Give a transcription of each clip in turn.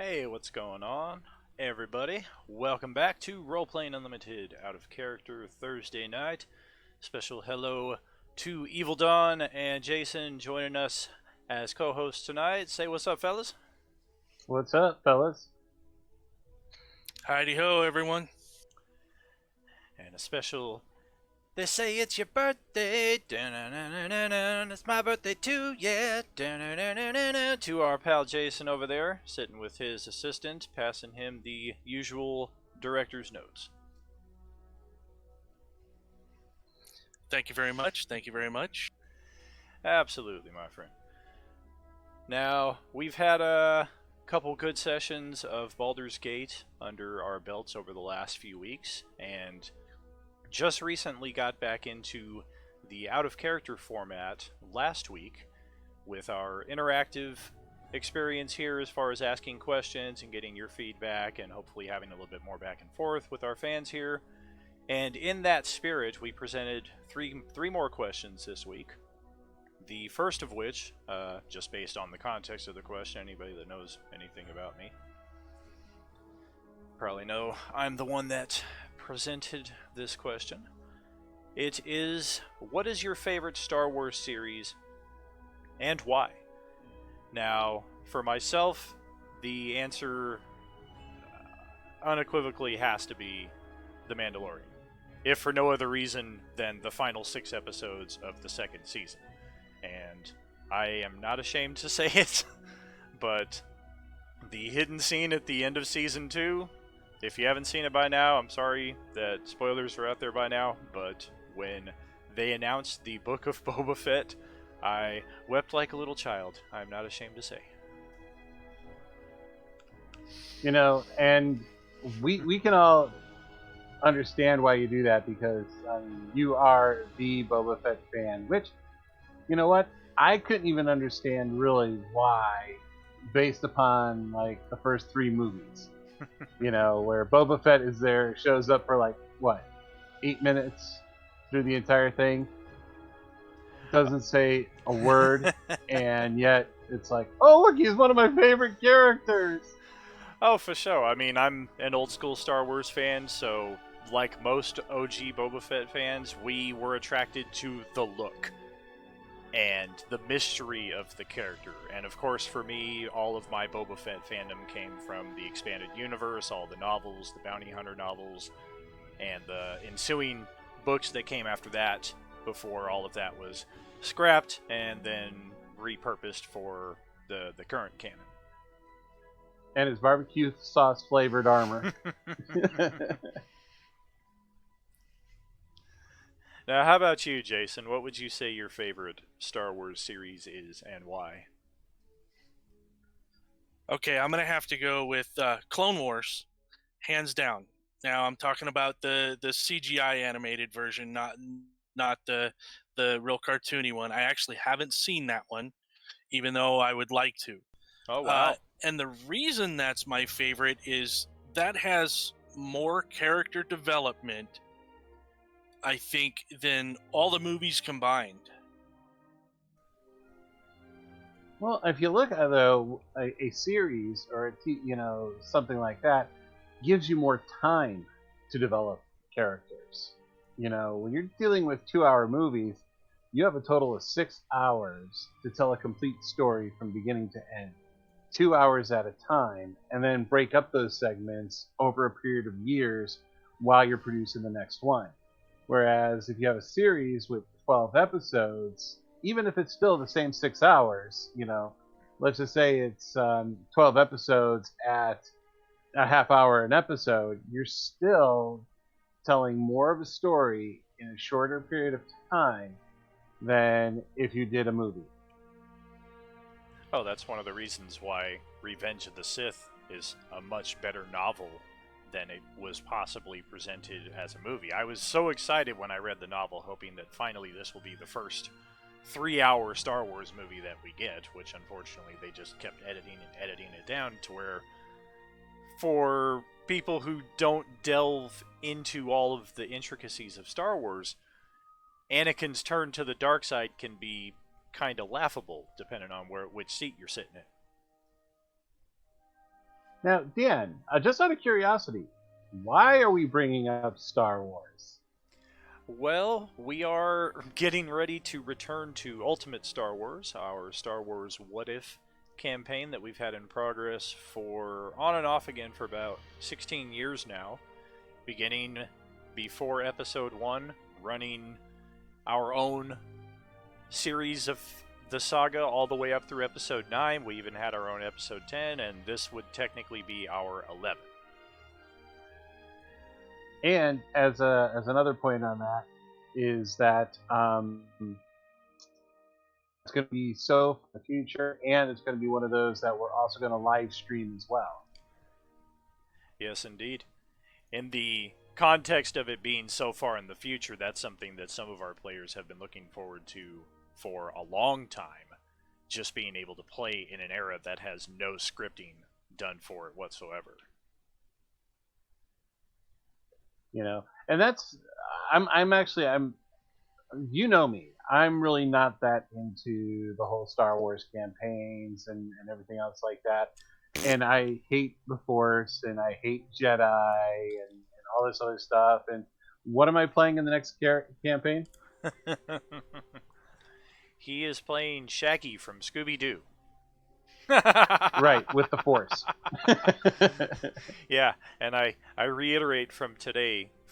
Hey, what's going on, everybody? Welcome back to Roleplaying Unlimited Out of Character Thursday night. Special hello to Evil Dawn and Jason joining us as co hosts tonight. Say what's up, fellas. What's up, fellas? Heidi ho, everyone. And a special. They say it's your birthday, it's my birthday too, yeah, to our pal Jason over there, sitting with his assistant, passing him the usual director's notes. Thank you very much. Thank you very much. Absolutely, my friend. Now, we've had a couple good sessions of Baldur's Gate under our belts over the last few weeks, and just recently got back into the out of character format last week with our interactive experience here as far as asking questions and getting your feedback and hopefully having a little bit more back and forth with our fans here. And in that spirit, we presented three more questions this week. The first of which, just based on the context of the question, anybody that knows anything about me probably know I'm the one that presented this question. It is, what is your favorite Star Wars series and why? Now, for myself, the answer unequivocally has to be The Mandalorian, if for no other reason than the final 6 episodes of the second season. And I am not ashamed to say it, but the hidden scene at the end of season 2, if you haven't seen it by now, I'm sorry that spoilers are out there by now, but when they announced the Book of Boba Fett, I wept like a little child. I'm not ashamed to say. You know, and we can all understand why you do that because you are the Boba Fett fan, which, you know what? I couldn't even understand really why, based upon like the first 3 movies. You know, where Boba Fett is there, shows up for like, what, 8 minutes through the entire thing, doesn't say a word, and yet it's like, oh, look, he's one of my favorite characters. Oh, for sure. I mean, I'm an old school Star Wars fan, so like most OG Boba Fett fans, we were attracted to the look and the mystery of the character. And of course, for me, all of my Boba Fett fandom came from the expanded universe, all the novels, the bounty hunter novels, and the ensuing books that came after that before all of that was scrapped and then repurposed for the current canon. And his barbecue sauce flavored armor. Now, how about you, Jason? What would you say your favorite Star Wars series is and why? Okay, I'm gonna have to go with Clone Wars, hands down. Now I'm talking about the CGI animated version, not the real cartoony one. I actually haven't seen that one, even though I would like to. Oh, wow. And the reason that's my favorite is that has more character development, I think, than all the movies combined. Well, if you look at a series or something like that, gives you more time to develop characters. You know, when you're dealing with 2-hour movies, you have a total of 6 hours to tell a complete story from beginning to end. 2 hours at a time, and then break up those segments over a period of years while you're producing the next one. Whereas if you have a series with 12 episodes, even if it's still the same 6 hours, you know, let's just say it's 12 episodes at a half hour an episode, you're still telling more of a story in a shorter period of time than if you did a movie. Oh, that's one of the reasons why Revenge of the Sith is a much better novel than it was possibly presented as a movie. I was so excited when I read the novel, hoping that finally this will be the first 3-hour Star Wars movie that we get, which unfortunately they just kept editing and editing it down to where, for people who don't delve into all of the intricacies of Star Wars, Anakin's turn to the dark side can be kind of laughable, depending on which seat you're sitting in. Now, Dan, just out of curiosity, why are we bringing up Star Wars? Well, we are getting ready to return to Ultimate Star Wars, our Star Wars What If campaign that we've had in progress for on and off again for about 16 years now, beginning before Episode 1, running our own series of the saga all the way up through Episode 9. We even had our own Episode 10, and this would technically be our 11th. And as another point on that is that it's going to be so for the future, and it's going to be one of those that we're also going to live stream as well. Yes, indeed. In the context of it being so far in the future, that's something that some of our players have been looking forward to for a long time. Just being able to play in an era that has no scripting done for it whatsoever. You know, and that's I'm you know me, I'm really not that into the whole Star Wars campaigns and everything else like that, and I hate the Force and I hate Jedi and all this other stuff. And what am I playing in the next campaign? He is playing Shaggy from Scooby-Doo. Right, with the Force. Yeah, and I reiterate from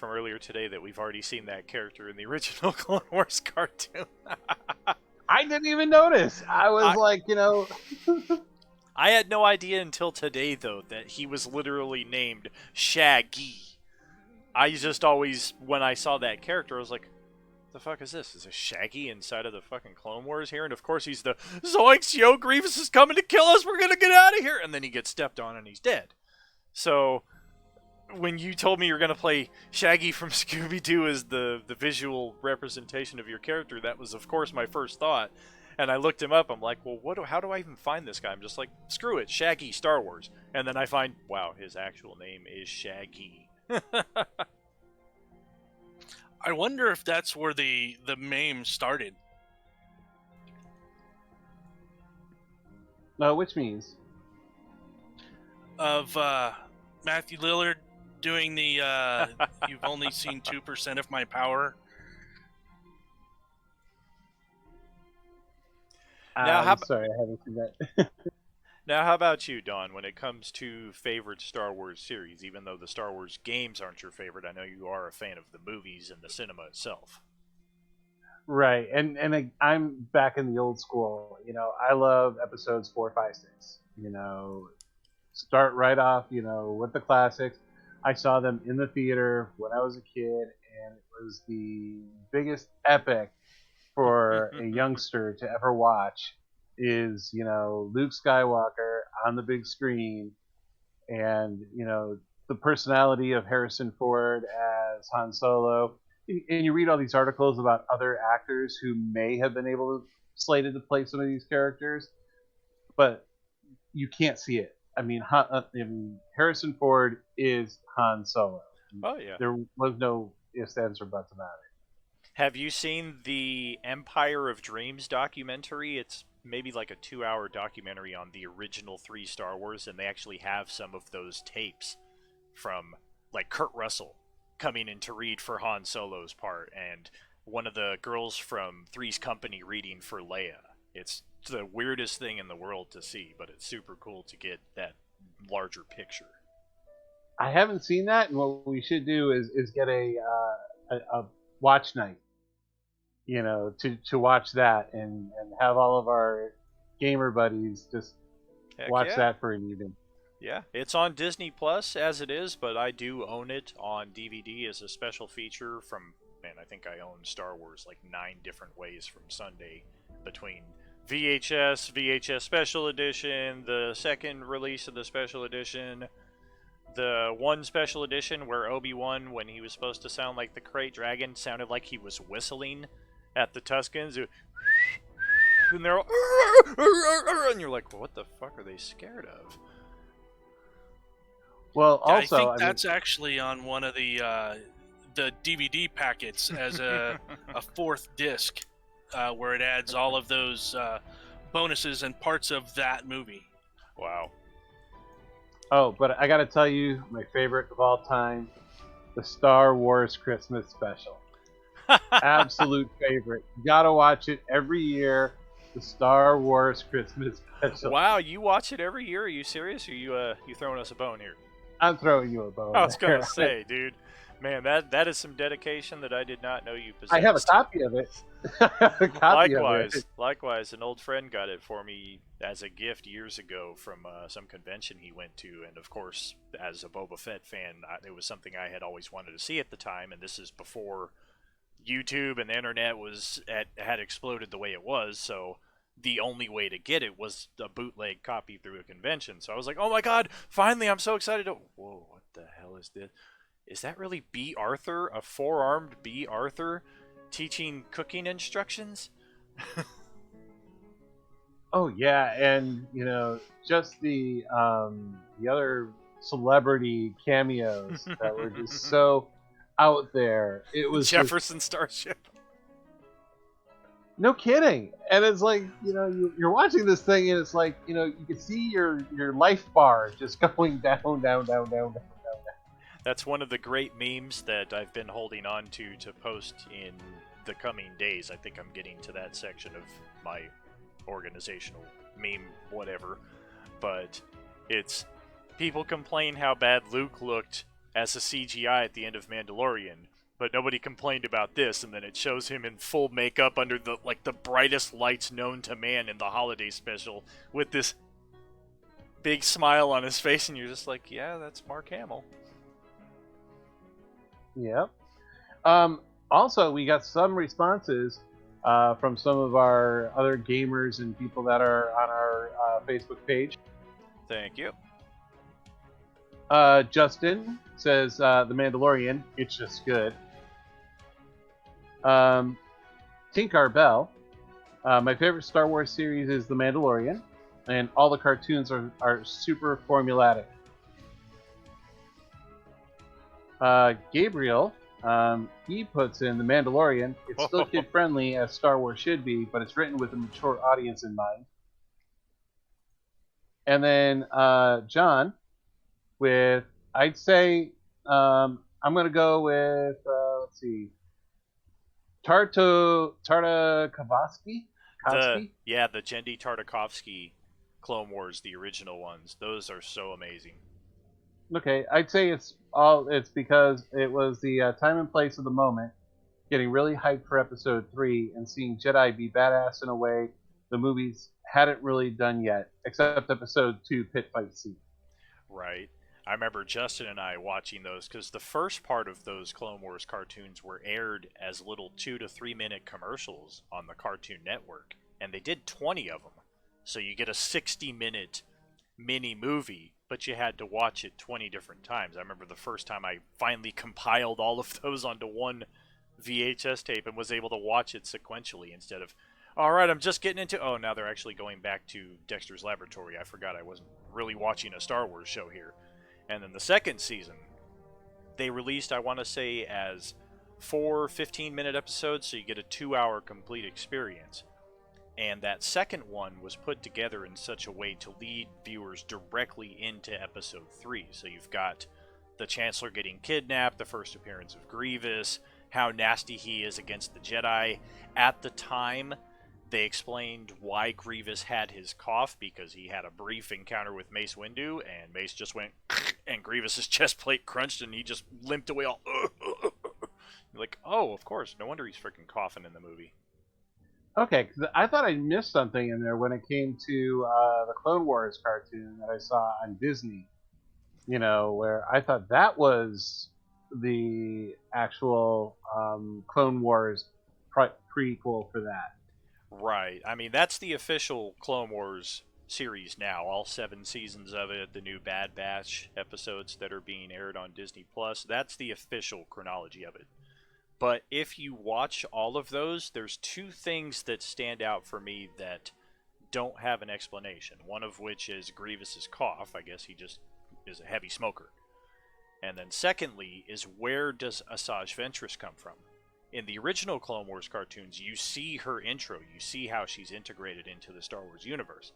earlier today, that we've already seen that character in the original Clone Wars cartoon. I didn't even notice. I was like, you know... I had no idea until today, though, that he was literally named Shaggy. I just always, when I saw that character, I was like, the fuck is this? Is a Shaggy inside of the fucking Clone Wars here? And of course he's the Zoinks, yo, Grievous is coming to kill us, we're gonna get out of here! And then he gets stepped on and he's dead. So, when you told me you're gonna play Shaggy from Scooby-Doo as the visual representation of your character, that was of course my first thought. And I looked him up, I'm like, well, how do I even find this guy? I'm just like, screw it, Shaggy, Star Wars. And then I find, wow, his actual name is Shaggy. I wonder if that's where the meme started. Which means? Of Matthew Lillard doing the you've only seen 2% of my power. Now, sorry, I haven't seen that. Now, how about you, Don, when it comes to favorite Star Wars series? Even though the Star Wars games aren't your favorite, I know you are a fan of the movies and the cinema itself. Right, and I'm back in the old school. You know, I love episodes 4, 5, 6. You know, start right off, you know, with the classics. I saw them in the theater when I was a kid, and it was the biggest epic for a youngster to ever watch. Is, you know, Luke Skywalker on the big screen, and, you know, the personality of Harrison Ford as Han Solo. And you read all these articles about other actors who may have been slated to play some of these characters, but you can't see it. I mean, Harrison Ford is Han Solo. Oh, yeah. There was no ifs, ands, or buts about it. Have you seen the Empire of Dreams documentary? It's maybe like a 2-hour documentary on the original 3 Star Wars, and they actually have some of those tapes from, like, Kurt Russell coming in to read for Han Solo's part, and one of the girls from Three's Company reading for Leia. It's the weirdest thing in the world to see, but it's super cool to get that larger picture. I haven't seen that, and what we should do is get a watch night, you know, to watch that and have all of our gamer buddies just watch that for an evening. Yeah, it's on Disney Plus as it is, but I do own it on DVD as a special feature from, man, I think I own Star Wars like 9 different ways from Sunday, between VHS Special Edition, the second release of the Special Edition, the one Special Edition where Obi-Wan, when he was supposed to sound like the Krayt Dragon, sounded like he was whistling at the Tuskens. And they're all, and you're like, well, what the fuck are they scared of? Well, also, I think that's actually on one of the DVD packets as a 4th disc, where it adds all of those bonuses and parts of that movie. Wow. Oh, but I gotta tell you, my favorite of all time, the Star Wars Christmas special. Absolute favorite. You gotta watch it every year. The Star Wars Christmas special. Wow, you watch it every year? Are you serious? Or you throwing us a bone here? I'm throwing you a I bone was gonna there. say, dude, man, that is some dedication that I did not know you I have a possessed. copy of it. A copy of it. Likewise, an old friend got it for me as a gift years ago from some convention he went to, and of course, as a Boba Fett fan, it was something I had always wanted to see at the time, and this is before YouTube and the internet had exploded the way it was, so the only way to get it was a bootleg copy through a convention. So I was like, "Oh my god, finally, I'm so excited to Whoa, what the hell is this? Is that really B. Arthur, a four-armed B. Arthur teaching cooking instructions?" Oh yeah, and just the other celebrity cameos that were just so out there. It was just Jefferson Starship. no kidding. And it's like, you're watching this thing and it's like, you can see your life bar just going down, down, down, down, down. That's one of the great memes that I've been holding on to post in the coming days. I think I'm getting to that section of my organizational meme whatever. But it's people complain how bad Luke looked as a CGI at the end of Mandalorian, but nobody complained about this, and then it shows him in full makeup under the brightest lights known to man in the holiday special with this big smile on his face, and you're just like, yeah, that's Mark Hamill. Yep. Also, we got some responses from some of our other gamers and people that are on our Facebook page. Thank you. Justin says, The Mandalorian, it's just good. Tinkar Bell, my favorite Star Wars series is The Mandalorian, and all the cartoons are super formulatic. Gabriel, he puts in The Mandalorian. It's still kid-friendly, as Star Wars should be, but it's written with a mature audience in mind. And then John, with, I'd say, I'm going to go with, let's see, Tartakovsky? The Genndy Tartakovsky Clone Wars, the original ones. Those are so amazing. Okay, I'd say it's because it was the time and place of the moment, getting really hyped for Episode 3 and seeing Jedi be badass in a way the movies hadn't really done yet, except Episode 2 pit fight scene. Right. I remember Justin and I watching those because the first part of those Clone Wars cartoons were aired as little 2 to 3 minute commercials on the Cartoon Network, and they did 20 of them. So you get a 60-minute mini movie, but you had to watch it 20 different times. I remember the first time I finally compiled all of those onto one VHS tape and was able to watch it sequentially instead of, all right, I'm just getting into, oh, now they're actually going back to Dexter's Laboratory. I forgot I wasn't really watching a Star Wars show here. And then the second season, they released, I want to say, as 4 15-minute episodes, so you get a 2-hour complete experience. And that second one was put together in such a way to lead viewers directly into Episode 3. So you've got the Chancellor getting kidnapped, the first appearance of Grievous, how nasty he is against the Jedi. At the time, they explained why Grievous had his cough, because he had a brief encounter with Mace Windu, and Mace just went, and Grievous's chest plate crunched, and he just limped away all, You're like, oh, of course, no wonder he's freaking coughing in the movie. Okay, because I thought I missed something in there when it came to the Clone Wars cartoon that I saw on Disney. Where I thought that was the actual Clone Wars prequel for that. Right. I mean, that's the official Clone Wars series now. All 7 seasons of it, the new Bad Batch episodes that are being aired on Disney Plus. That's the official chronology of it. But if you watch all of those, there's 2 things that stand out for me that don't have an explanation. One of which is Grievous's cough. I guess he just is a heavy smoker. And then secondly is, where does Asajj Ventress come from? In the original Clone Wars cartoons, you see her intro. You see how she's integrated into the Star Wars universe.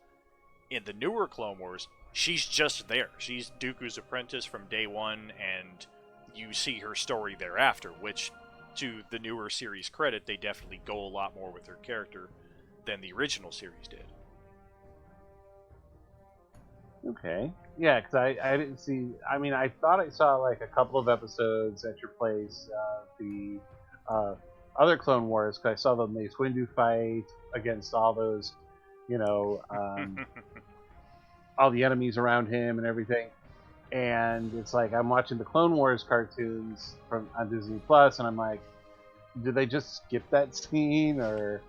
In the newer Clone Wars, she's just there. She's Dooku's apprentice from day one, and you see her story thereafter, which, to the newer series' credit, they definitely go a lot more with her character than the original series did. Okay. Yeah, because I didn't see. I mean, I thought I saw like a couple of episodes at your place. The other Clone Wars, because I saw the Mace Windu fight against all those, you know, all the enemies around him and everything. And it's like I'm watching the Clone Wars cartoons from on Disney Plus, and I'm like, did they just skip that scene, or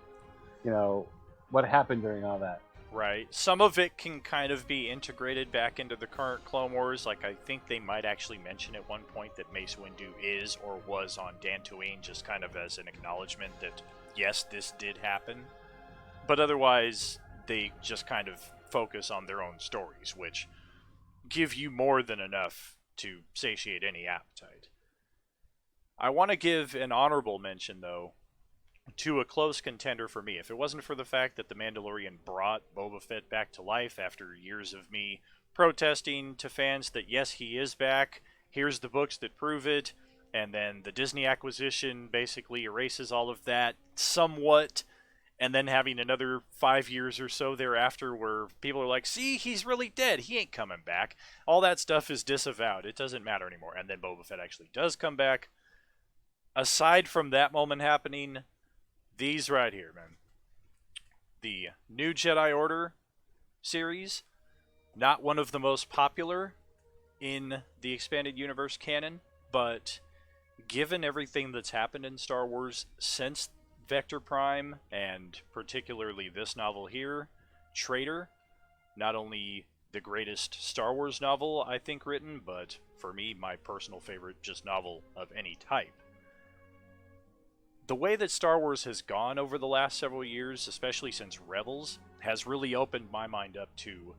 what happened during all that? Right. Some of it can kind of be integrated back into the current Clone Wars. Like, I think they might actually mention at one point that Mace Windu is or was on Dantooine, just kind of as an acknowledgement that, yes, this did happen. But otherwise, they just kind of focus on their own stories, which give you more than enough to satiate any appetite. I want to give an honorable mention, though, to a close contender for me. If it wasn't for the fact that The Mandalorian brought Boba Fett back to life after years of me protesting to fans that yes, he is back, here's the books that prove it, and then the Disney acquisition basically erases all of that somewhat, and then having another 5 years or so thereafter where people are like, see, he's really dead, he ain't coming back. All that stuff is disavowed. It doesn't matter anymore. And then Boba Fett actually does come back. Aside from that moment happening, these right here, man. The new Jedi Order series, not one of the most popular in the expanded universe canon, but given everything that's happened in Star Wars since Vector Prime, and particularly this novel here, Traitor, not only the greatest Star Wars novel I think written, but for me, my personal favorite just novel of any type. The way that Star Wars has gone over the last several years, especially since Rebels, has really opened my mind up to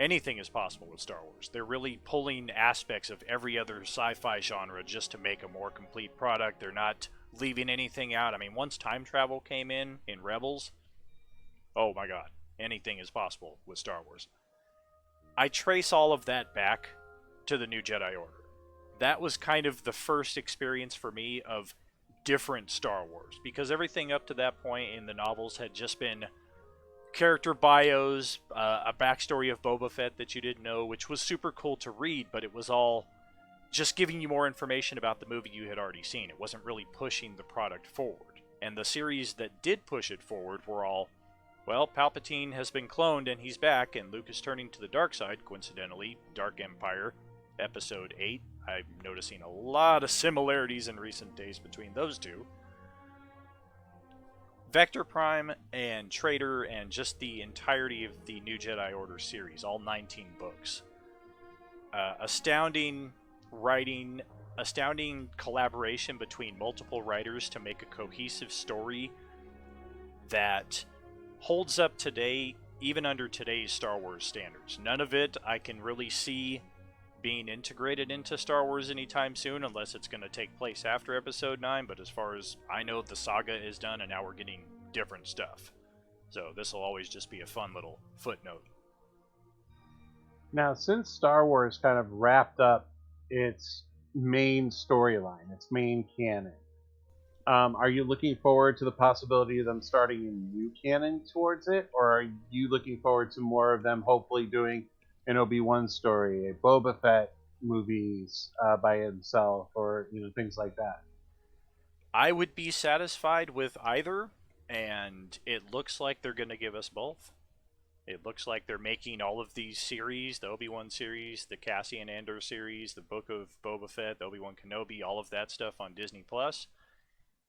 anything is possible with Star Wars. They're really pulling aspects of every other sci-fi genre just to make a more complete product. They're not leaving anything out. I mean, once time travel came in Rebels, oh my god, anything is possible with Star Wars. I trace all of that back to the new Jedi Order. That was kind of the first experience for me of different Star Wars, because everything up to that point in the novels had just been character bios, a backstory of Boba Fett that you didn't know, which was super cool to read, but it was all just giving you more information about the movie you had already seen. It wasn't really pushing the product forward. And the series that did push it forward were all, well, Palpatine has been cloned and he's back, and Luke is turning to the dark side, coincidentally, Dark Empire, Episode 8. I'm noticing a lot of similarities in recent days between those two. Vector Prime and Traitor and just the entirety of the New Jedi Order series, all 19 books. Astounding writing, astounding collaboration between multiple writers to make a cohesive story that holds up today, even under today's Star Wars standards. None of it I can really see being integrated into Star Wars anytime soon, unless it's going to take place after Episode 9, but as far as I know, the saga is done, and now we're getting different stuff. So this will always just be a fun little footnote. Now, since Star Wars kind of wrapped up its main storyline, its main canon, are you looking forward to the possibility of them starting a new canon towards it, or are you looking forward to more of them hopefully doing an Obi-Wan story, a Boba Fett movies by himself, or things like that? I would be satisfied with either, and it looks like they're going to give us both. It looks like they're making all of these series, the Obi-Wan series, the Cassian Andor series, the Book of Boba Fett, the Obi-Wan Kenobi, all of that stuff on Disney+.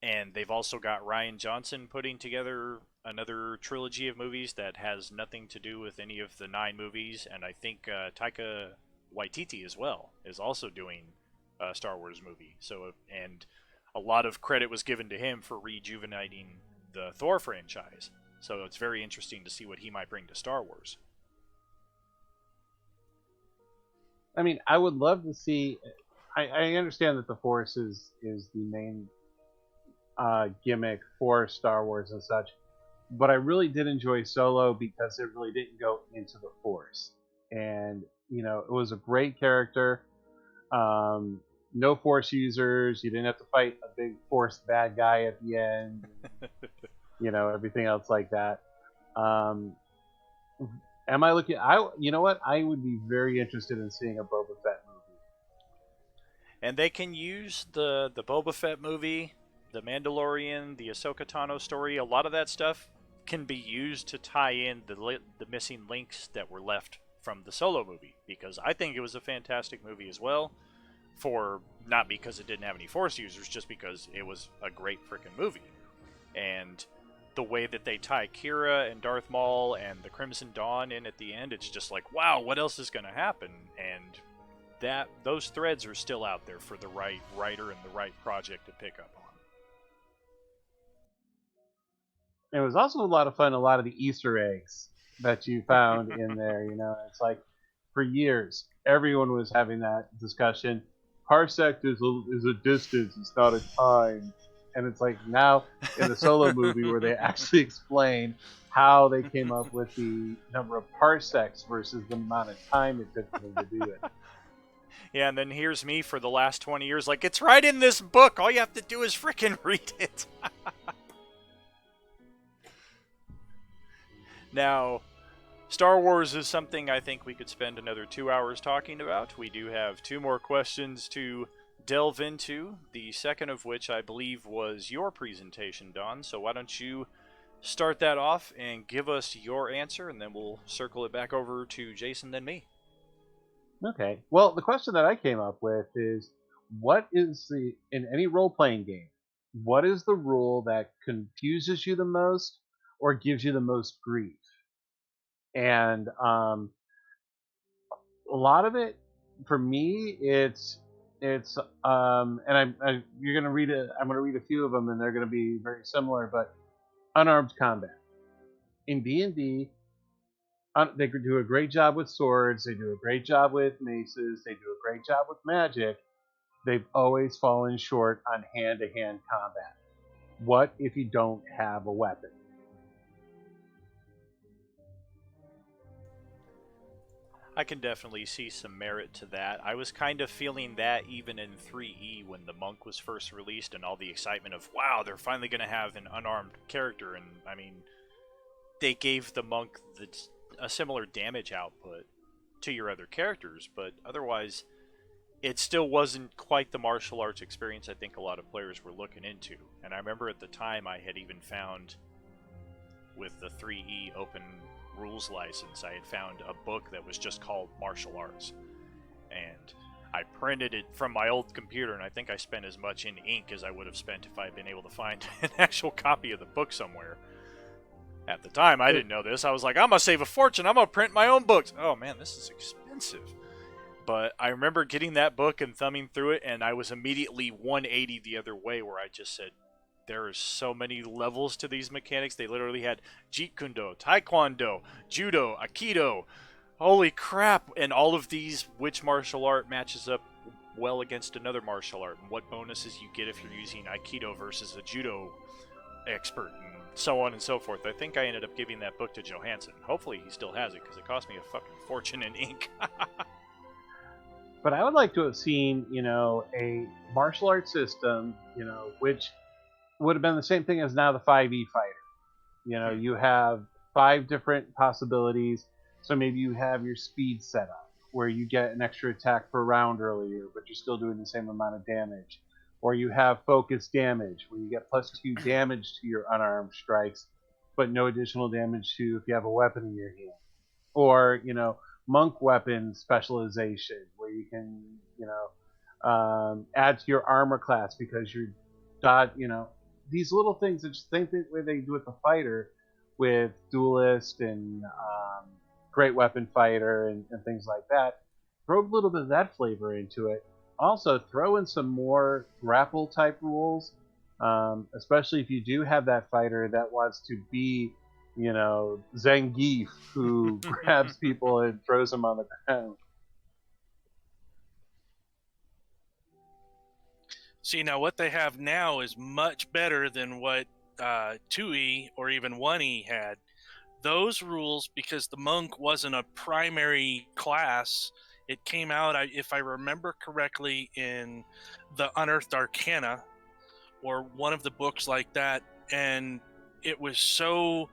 And they've also got Rian Johnson putting together another trilogy of movies that has nothing to do with any of the 9 movies. And I think Taika Waititi as well is also doing a Star Wars movie. So, and a lot of credit was given to him for rejuvenating the Thor franchise. So it's very interesting to see what he might bring to Star Wars. I mean, I would love to see. I understand that the Force is the main gimmick for Star Wars and such, but I really did enjoy Solo because it really didn't go into the Force, and it was a great character. Um, no Force users. You didn't have to fight a big Force bad guy at the end. Everything else like that. Um, am I looking? You know what? I would be very interested in seeing a Boba Fett movie. And they can use the Boba Fett movie, the Mandalorian, the Ahsoka Tano story. A lot of that stuff can be used to tie in the missing links that were left from the Solo movie, because I think it was a fantastic movie as well. For not because it didn't have any Force users, just because it was a great freaking movie. And the way that they tie Kira and Darth Maul and the Crimson Dawn in at the end, it's just like, wow, what else is going to happen? And those threads are still out there for the right writer and the right project to pick up on. It was also a lot of fun. A lot of the Easter eggs that you found in there. It's like for years everyone was having that discussion. Parsec is a distance, it's not a time. And it's like now in the Solo movie where they actually explain how they came up with the number of parsecs versus the amount of time it took them to do it. Yeah, and then here's me for the last 20 years like, it's right in this book. All you have to do is freaking read it. Now, Star Wars is something I think we could spend another 2 hours talking about. We do have 2 more questions to delve into, the second of which I believe was your presentation, Don. So why don't you start that off and give us your answer, and then we'll circle it back over to Jason, then me. Okay. Well, the question that I came up with is, in any role-playing game, what is the rule that confuses you the most or gives you the most grief? And a lot of it, for me, it's and you're gonna read it. I'm gonna read a few of them, and they're gonna be very similar. But unarmed combat in D&D, they do a great job with swords. They do a great job with maces. They do a great job with magic. They've always fallen short on hand-to-hand combat. What if you don't have a weapon? I can definitely see some merit to that. I was kind of feeling that even in 3E when the Monk was first released and all the excitement of, wow, they're finally going to have an unarmed character. And, I mean, they gave the Monk a similar damage output to your other characters, but otherwise, it still wasn't quite the martial arts experience I think a lot of players were looking into. And I remember at the time I had even found, with the 3E open rules license, I had found a book that was just called Martial Arts, and I printed it from my old computer, and I think I spent as much in ink as I would have spent if I had been able to find an actual copy of the book somewhere. At the time, I didn't know this. I was like, I'm gonna save a fortune, I'm gonna print my own books. Oh man, this is expensive. But I remember getting that book and thumbing through it, and I was immediately 180 the other way, where I just said, there are so many levels to these mechanics. They literally had Jeet Kune Do, Taekwondo, Judo, Aikido. Holy crap. And all of these, which martial art matches up well against another martial art, and what bonuses you get if you're using Aikido versus a Judo expert, and so on and so forth. I think I ended up giving that book to Johansson. Hopefully he still has it, because it cost me a fucking fortune in ink. But I would like to have seen, a martial arts system, which would have been the same thing as now the 5e fighter. You have 5 different possibilities. So maybe you have your speed set up, where you get an extra attack per round earlier, but you're still doing the same amount of damage. Or you have focus damage, where you get +2 damage to your unarmed strikes, but no additional damage to if you have a weapon in your hand. Or, monk weapon specialization, where you can, add to your armor class because you're these little things, it's the same thing way they do with the fighter, with duelist and great weapon fighter and things like that. Throw a little bit of that flavor into it. Also, throw in some more grapple type rules, especially if you do have that fighter that wants to be, Zangief, who grabs people and throws them on the ground. See, now what they have now is much better than what 2E or even 1E had. Those rules, because the monk wasn't a primary class, it came out, if I remember correctly, in the Unearthed Arcana or one of the books like that, and it was so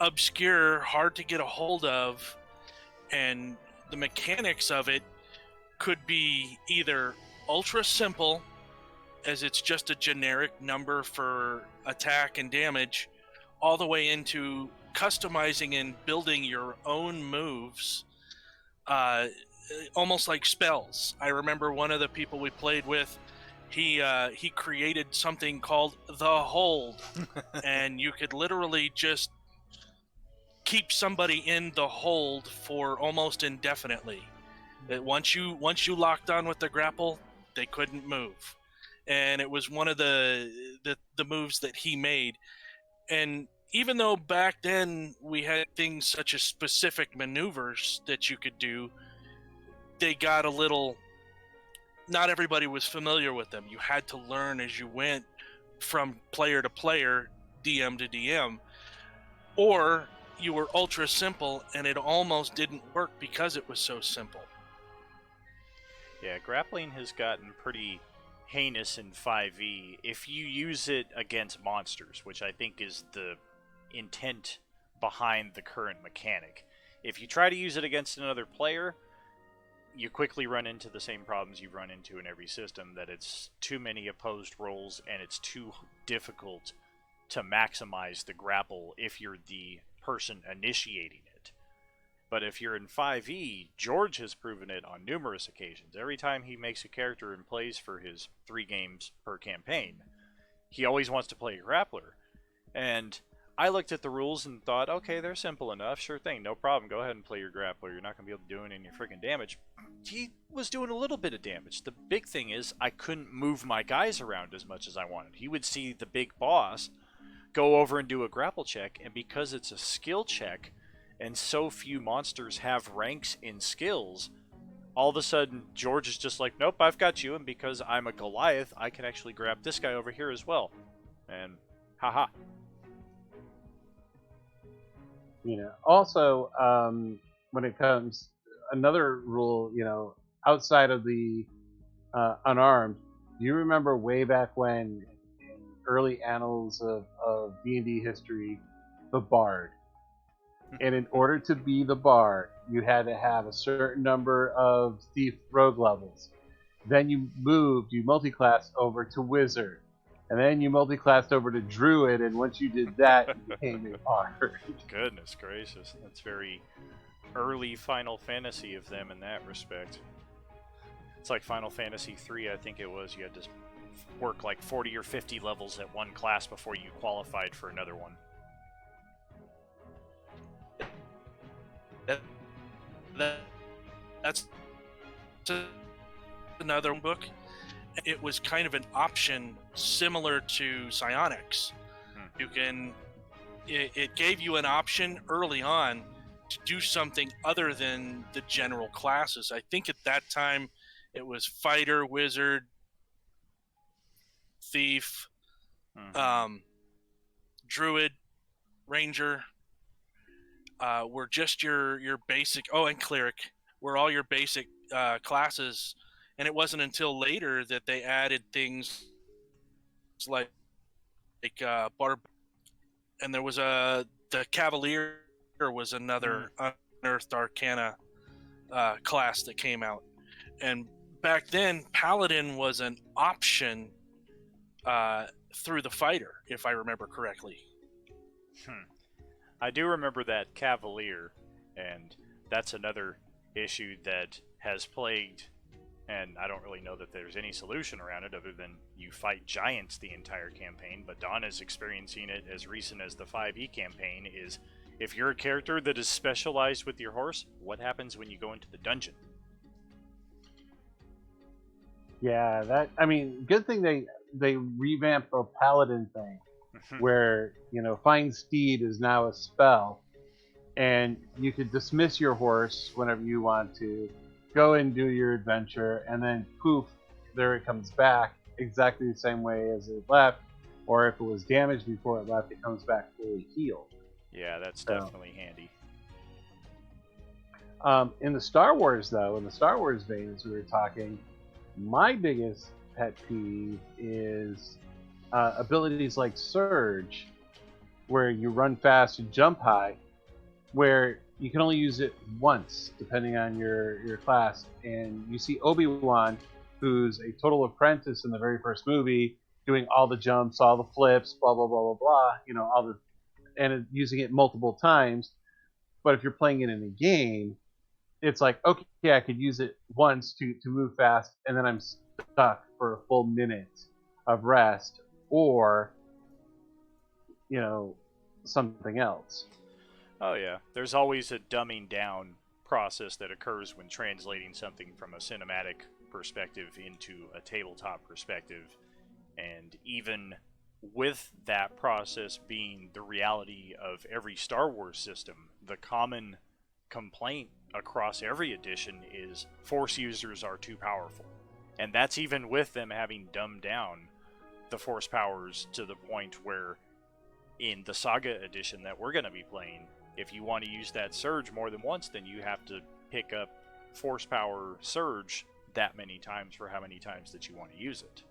obscure, hard to get a hold of, and the mechanics of it could be either ultra simple, as it's just a generic number for attack and damage, all the way into customizing and building your own moves, almost like spells. I remember one of the people we played with, he created something called the Hold, and you could literally just keep somebody in the hold for almost indefinitely. Once you locked on with the grapple, they couldn't move, and it was one of the moves that he made. And even though back then we had things such as specific maneuvers that you could do, they got a little, not everybody was familiar with them. You had to learn as you went from player to player, DM to DM, or you were ultra simple and it almost didn't work because it was so simple. Yeah, grappling has gotten pretty heinous in 5e if you use it against monsters, which I think is the intent behind the current mechanic. If you try to use it against another player, you quickly run into the same problems you run into in every system, that it's too many opposed rolls and it's too difficult to maximize the grapple if you're the person initiating it. But if you're in 5e, George has proven it on numerous occasions. Every time he makes a character and plays for his 3 games per campaign, he always wants to play a grappler. And I looked at the rules and thought, okay, they're simple enough, sure thing, no problem, go ahead and play your grappler, you're not going to be able to do any freaking damage. He was doing a little bit of damage. The big thing is, I couldn't move my guys around as much as I wanted. He would see the big boss, go over and do a grapple check, and because it's a skill check, and so few monsters have ranks in skills, all of a sudden, George is just like, nope, I've got you, and because I'm a Goliath, I can actually grab this guy over here as well. And, haha. Also, when it comes, another rule, outside of the unarmed, do you remember way back when, in early annals of D&D history, the Bard? And in order to be the Bard, you had to have a certain number of Thief Rogue levels. Then you multi-classed over to Wizard. And then you multi-classed over to Druid, and once you did that, you became a Bard. Goodness gracious, that's very early Final Fantasy of them in that respect. It's like Final Fantasy 3, I think it was. You had to work like 40 or 50 levels at one class before you qualified for another one. That's another book. It was kind of an option similar to psionics. It gave you an option early on to do something other than the general classes. I think at that time it was fighter, wizard, thief, druid, ranger, were just your basic, and cleric, were all your basic classes. And it wasn't until later that they added things like barb, and there was the Cavalier was another Unearthed Arcana class that came out. And back then, Paladin was an option through the fighter, if I remember correctly. I do remember that Cavalier, and that's another issue that has plagued, and I don't really know that there's any solution around it other than you fight giants the entire campaign, but Don is experiencing it as recent as the 5e campaign, is if you're a character that is specialized with your horse, what happens when you go into the dungeon? Yeah, good thing they revamped the Paladin thing, where, Find Steed is now a spell, and you could dismiss your horse whenever you want to, go and do your adventure, and then poof, there it comes back exactly the same way as it left, or if it was damaged before it left, it comes back fully healed. Yeah, that's So, definitely handy. in the Star Wars, though, in the Star Wars vein, as we were talking, my biggest pet peeve is abilities like Surge, where you run fast and jump high, where you can only use it once, depending on your class. And you see Obi-Wan, who's a total apprentice in the very first movie, doing all the jumps, all the flips, blah blah blah blah blah. And using it multiple times. But if you're playing it in a game, it's like, okay, I could use it once to move fast, and then I'm stuck for a full minute of rest, or something else. Oh yeah, there's always a dumbing down process that occurs when translating something from a cinematic perspective into a tabletop perspective, and even with that process being the reality of every Star Wars system, the common complaint across every edition is Force users are too powerful. And that's even with them having dumbed down the Force powers to the point where in the Saga edition that we're going to be playing, if you want to use that Surge more than once, then you have to pick up Force power Surge that many times for how many times that you want to use it.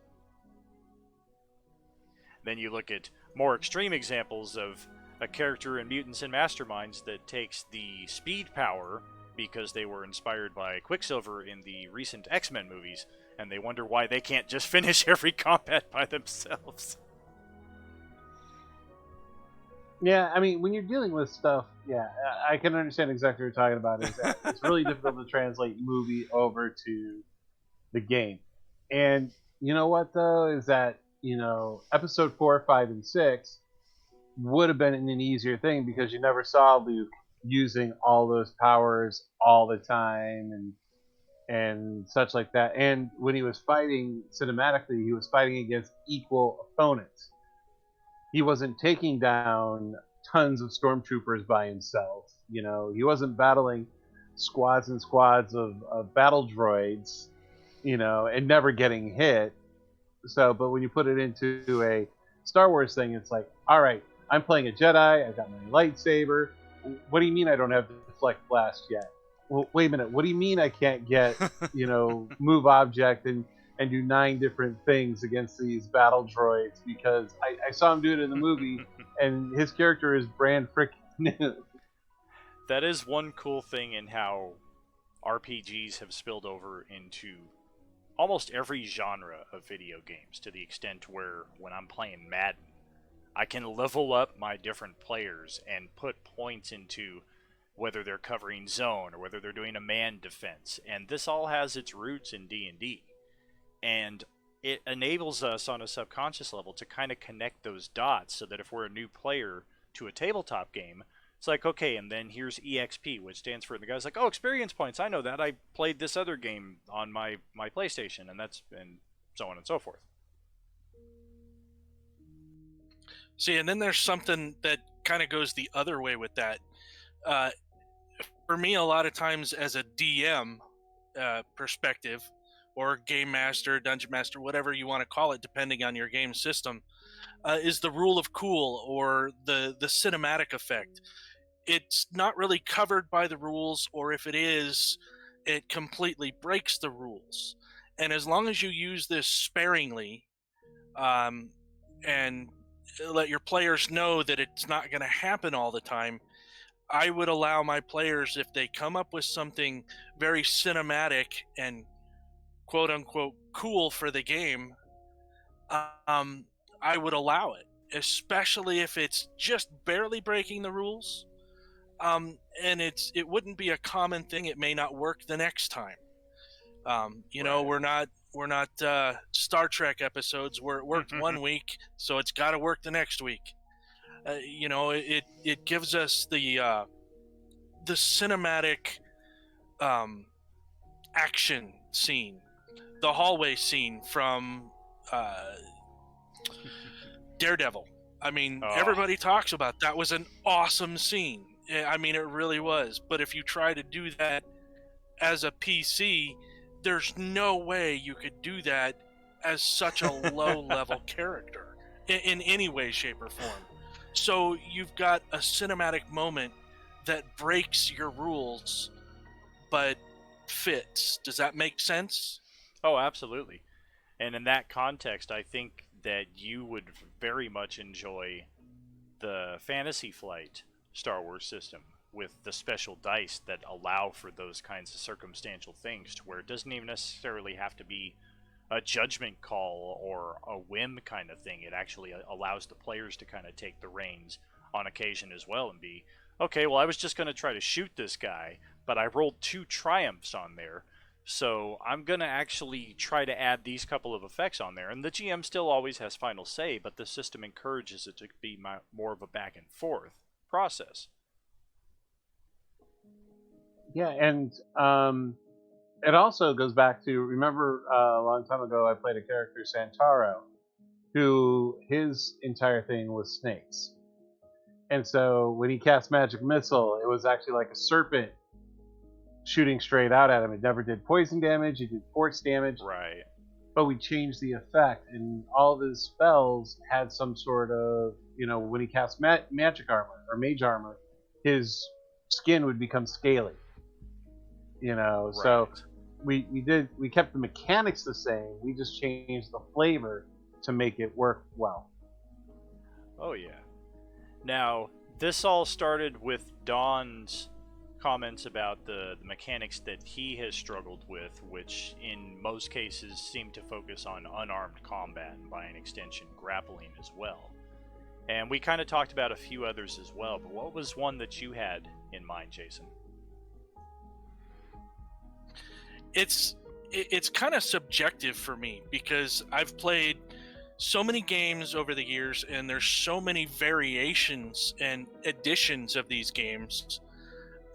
Then you look at more extreme examples of a character in Mutants and Masterminds that takes the speed power because they were inspired by Quicksilver in the recent X-Men movies, and they wonder why they can't just finish every combat by themselves. Yeah, I mean, when you're dealing with stuff, yeah, I can understand exactly what you're talking about. Is that it's really difficult to translate movie over to the game. And you know what, though, is that, episode 4, 5, and 6 would have been an easier thing because you never saw Luke using all those powers all the time and such like that. And when he was fighting cinematically, he was fighting against equal opponents. He wasn't taking down tons of stormtroopers by himself. He wasn't battling squads and squads of battle droids, and never getting hit. So, but when you put it into a Star Wars thing, it's like, all right, I'm playing a Jedi. I've got my lightsaber. What do you mean I don't have the deflect blast yet? Well, wait a minute. What do you mean I can't get, move object and do 9 different things against these battle droids? Because I saw him do it in the movie, and his character is brand freaking new. That is one cool thing in how RPGs have spilled over into almost every genre of video games, to the extent where when I'm playing Madden, I can level up my different players and put points into whether they're covering zone or whether they're doing a man defense. And this all has its roots in D&D. And it enables us on a subconscious level to kind of connect those dots so that if we're a new player to a tabletop game, it's like, okay, and then here's EXP, which stands for, and the guy's like, oh, experience points, I know that. I played this other game on my PlayStation, and so on and so forth. See, and then there's something that kind of goes the other way with that. For me, a lot of times as a DM perspective, or game master, dungeon master, whatever you want to call it, depending on your game system, is the rule of cool or the cinematic effect. It's not really covered by the rules, or if it is, it completely breaks the rules. And as long as you use this sparingly, and let your players know that it's not going to happen all the time, I would allow my players, if they come up with something very cinematic and quote unquote cool for the game, I would allow it, especially if it's just barely breaking the rules. And it wouldn't be a common thing. It may not work the next time. We're not Star Trek episodes where it worked one week, so it's got to work the next week. It gives us the cinematic action scene, the hallway scene from Daredevil. I mean, everybody talks about that was an awesome scene. I mean, it really was. But if you try to do that as a PC, there's no way you could do that as such a low-level character. in any way, shape, or form. So you've got a cinematic moment that breaks your rules, but fits. Does that make sense? Oh, absolutely. And in that context, I think that you would very much enjoy the Fantasy Flight Star Wars system with the special dice that allow for those kinds of circumstantial things, to where it doesn't even necessarily have to be a judgment call or a whim kind of thing. It actually allows the players to kind of take the reins on occasion as well and be, okay, well, I was just going to try to shoot this guy, but I rolled 2 triumphs on there, so I'm going to actually try to add these couple of effects on there. And the GM still always has final say, but the system encourages it to be more of a back and forth process. Yeah, and it also goes back to, remember a long time ago I played a character, Santaro, who his entire thing was snakes. And so when he cast Magic Missile, it was actually like a serpent shooting straight out at him. It never did poison damage, it did force damage. Right. But we changed the effect, and all of his spells had some sort of, when he cast magic armor or mage armor, his skin would become scaly. Right. So we kept the mechanics the same. We just changed the flavor to make it work well. Oh, yeah. Now, this all started with Don's comments about the mechanics that he has struggled with, which in most cases seem to focus on unarmed combat and by an extension grappling as well. And we kind of talked about a few others as well, but what was one that you had in mind, Jason? It's kind of subjective for me, because I've played so many games over the years, and there's so many variations and editions of these games.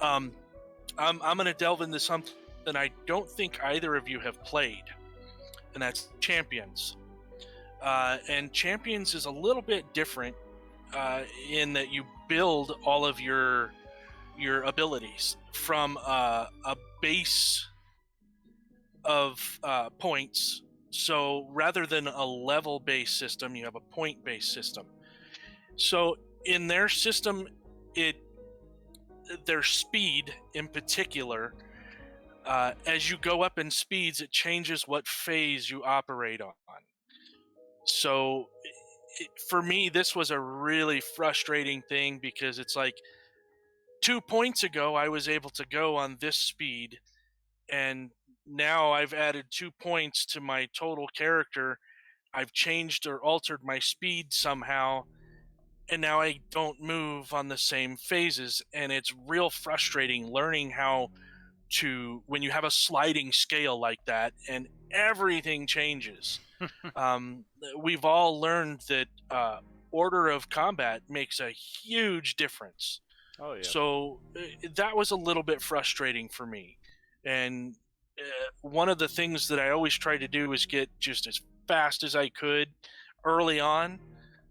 I'm going to delve into something that I don't think either of you have played, and that's Champions. And Champions is a little bit different in that you build all of your abilities from a base of points. So rather than a level-based system, you have a point-based system. So in their system, their speed in particular, as you go up in speeds, it changes what phase you operate on. So for me, this was a really frustrating thing, because it's like 2 points ago I was able to go on this speed, and now I've added 2 points to my total character. I've changed or altered my speed somehow, and now I don't move on the same phases. And it's real frustrating learning how to, when you have a sliding scale like that and everything changes. We've all learned that order of combat makes a huge difference. Oh, yeah. So that was a little bit frustrating for me. And one of the things that I always try to do is get just as fast as I could early on,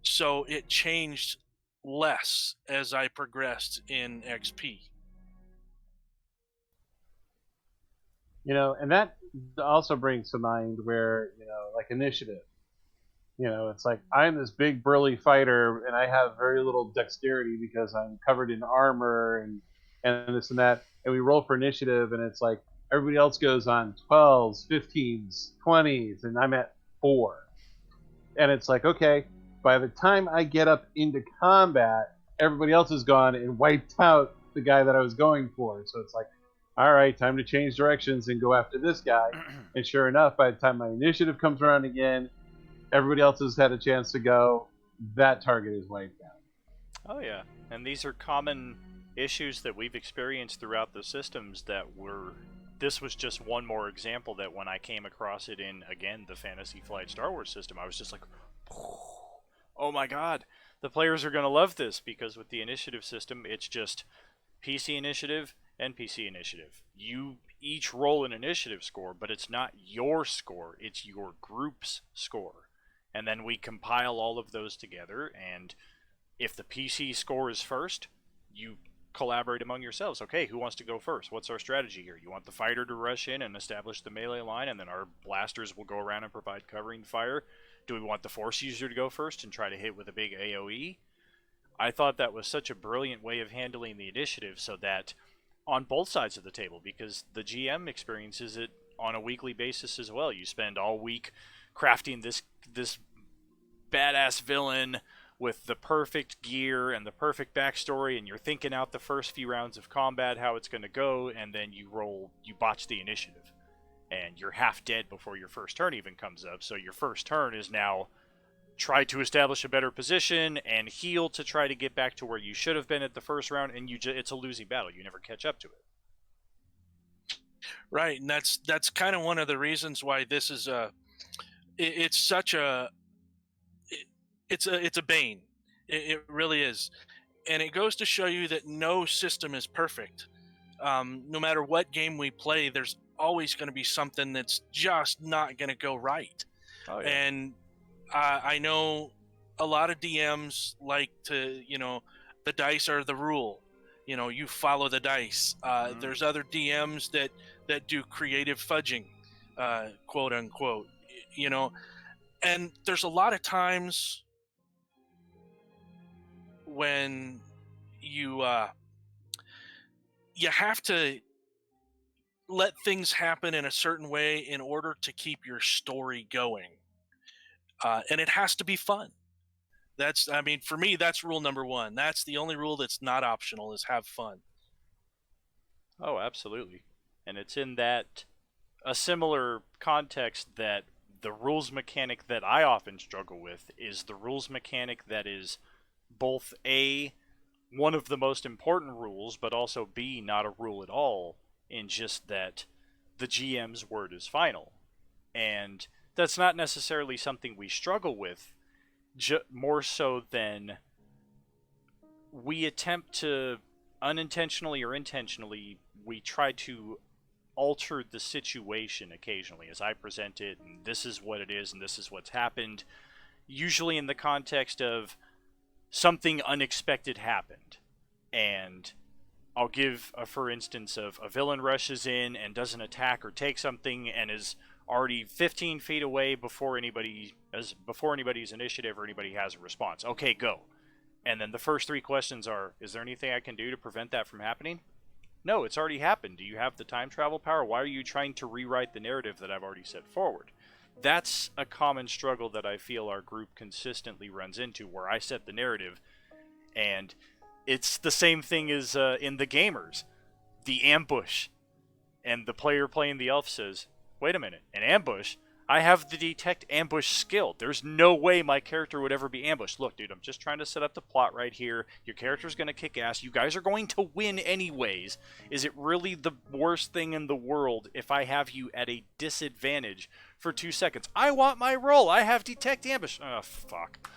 so it changed less as I progressed in XP. And that also brings to mind where, like initiative. It's like, I'm this big burly fighter and I have very little dexterity because I'm covered in armor and this and that. And we roll for initiative, and it's like everybody else goes on 12s, 15s, 20s, and I'm at 4. And it's like, okay, by the time I get up into combat, everybody else is gone and wiped out the guy that I was going for. So it's like, all right, time to change directions and go after this guy. And sure enough, by the time my initiative comes around again, everybody else has had a chance to go. That target is wiped out. Oh, yeah. And these are common issues that we've experienced throughout the systems this was just one more example that when I came across it in, again, the Fantasy Flight Star Wars system, I was just like, oh my god, the players are going to love this, because with the initiative system, it's just PC initiative, NPC initiative. You each roll an initiative score, but it's not your score, it's your group's score. And then we compile all of those together, and if the PC score is first, you collaborate among yourselves. Okay, who wants to go first? What's our strategy here? You want the fighter to rush in and establish the melee line, and then our blasters will go around and provide covering fire? Do we want the Force user to go first and try to hit with a big AoE? I thought that was such a brilliant way of handling the initiative so that on both sides of the table, because the GM experiences it on a weekly basis as well. You spend all week crafting this badass villain with the perfect gear and the perfect backstory, and you're thinking out the first few rounds of combat how it's going to go, and then you botch the initiative, and you're half dead before your first turn even comes up. So your first turn is now try to establish a better position and heal to try to get back to where you should have been at the first round, and it's a losing battle. You never catch up to it. Right, and that's kind of one of the reasons why this is it's such a it's a bane. It really is, and it goes to show you that no system is perfect. No matter what game we play, there's always going to be something that's just not going to go right. Oh, yeah. And I know a lot of DMs like to, the dice are the rule. You follow the dice. There's other DMs that do creative fudging, quote unquote. And there's a lot of times when you have to let things happen in a certain way in order to keep your story going, and it has to be fun. For me, that's rule number one. That's the only rule that's not optional, is have fun. Oh, absolutely. And it's in that a similar context that the rules mechanic that I often struggle with is the rules mechanic that is both A, one of the most important rules, but also B, not a rule at all, in just that the GM's word is final. And that's not necessarily something we struggle with, more so than we attempt to, unintentionally or intentionally, we try to alter the situation occasionally as I present it, and this is what it is, and this is what's happened, usually in the context of something unexpected happened. And I'll give a for instance of a villain rushes in and doesn't attack or take something and is already 15 feet away before anybody's initiative or anybody has a response. Okay, go. And then the first three questions are, is there anything I can do to prevent that from happening? No, it's already happened. Do you have the time travel power? Why are you trying to rewrite the narrative that I've already set forward? That's a common struggle that I feel our group consistently runs into, where I set the narrative, and it's the same thing as in the gamers. The ambush. And the player playing the elf says, wait a minute, an ambush? I have the detect ambush skill. There's no way my character would ever be ambushed. Look, dude, I'm just trying to set up the plot right here. Your character's going to kick ass. You guys are going to win anyways. Is it really the worst thing in the world if I have you at a disadvantage for 2 seconds? I want my roll. I have detect ambush. Oh, fuck.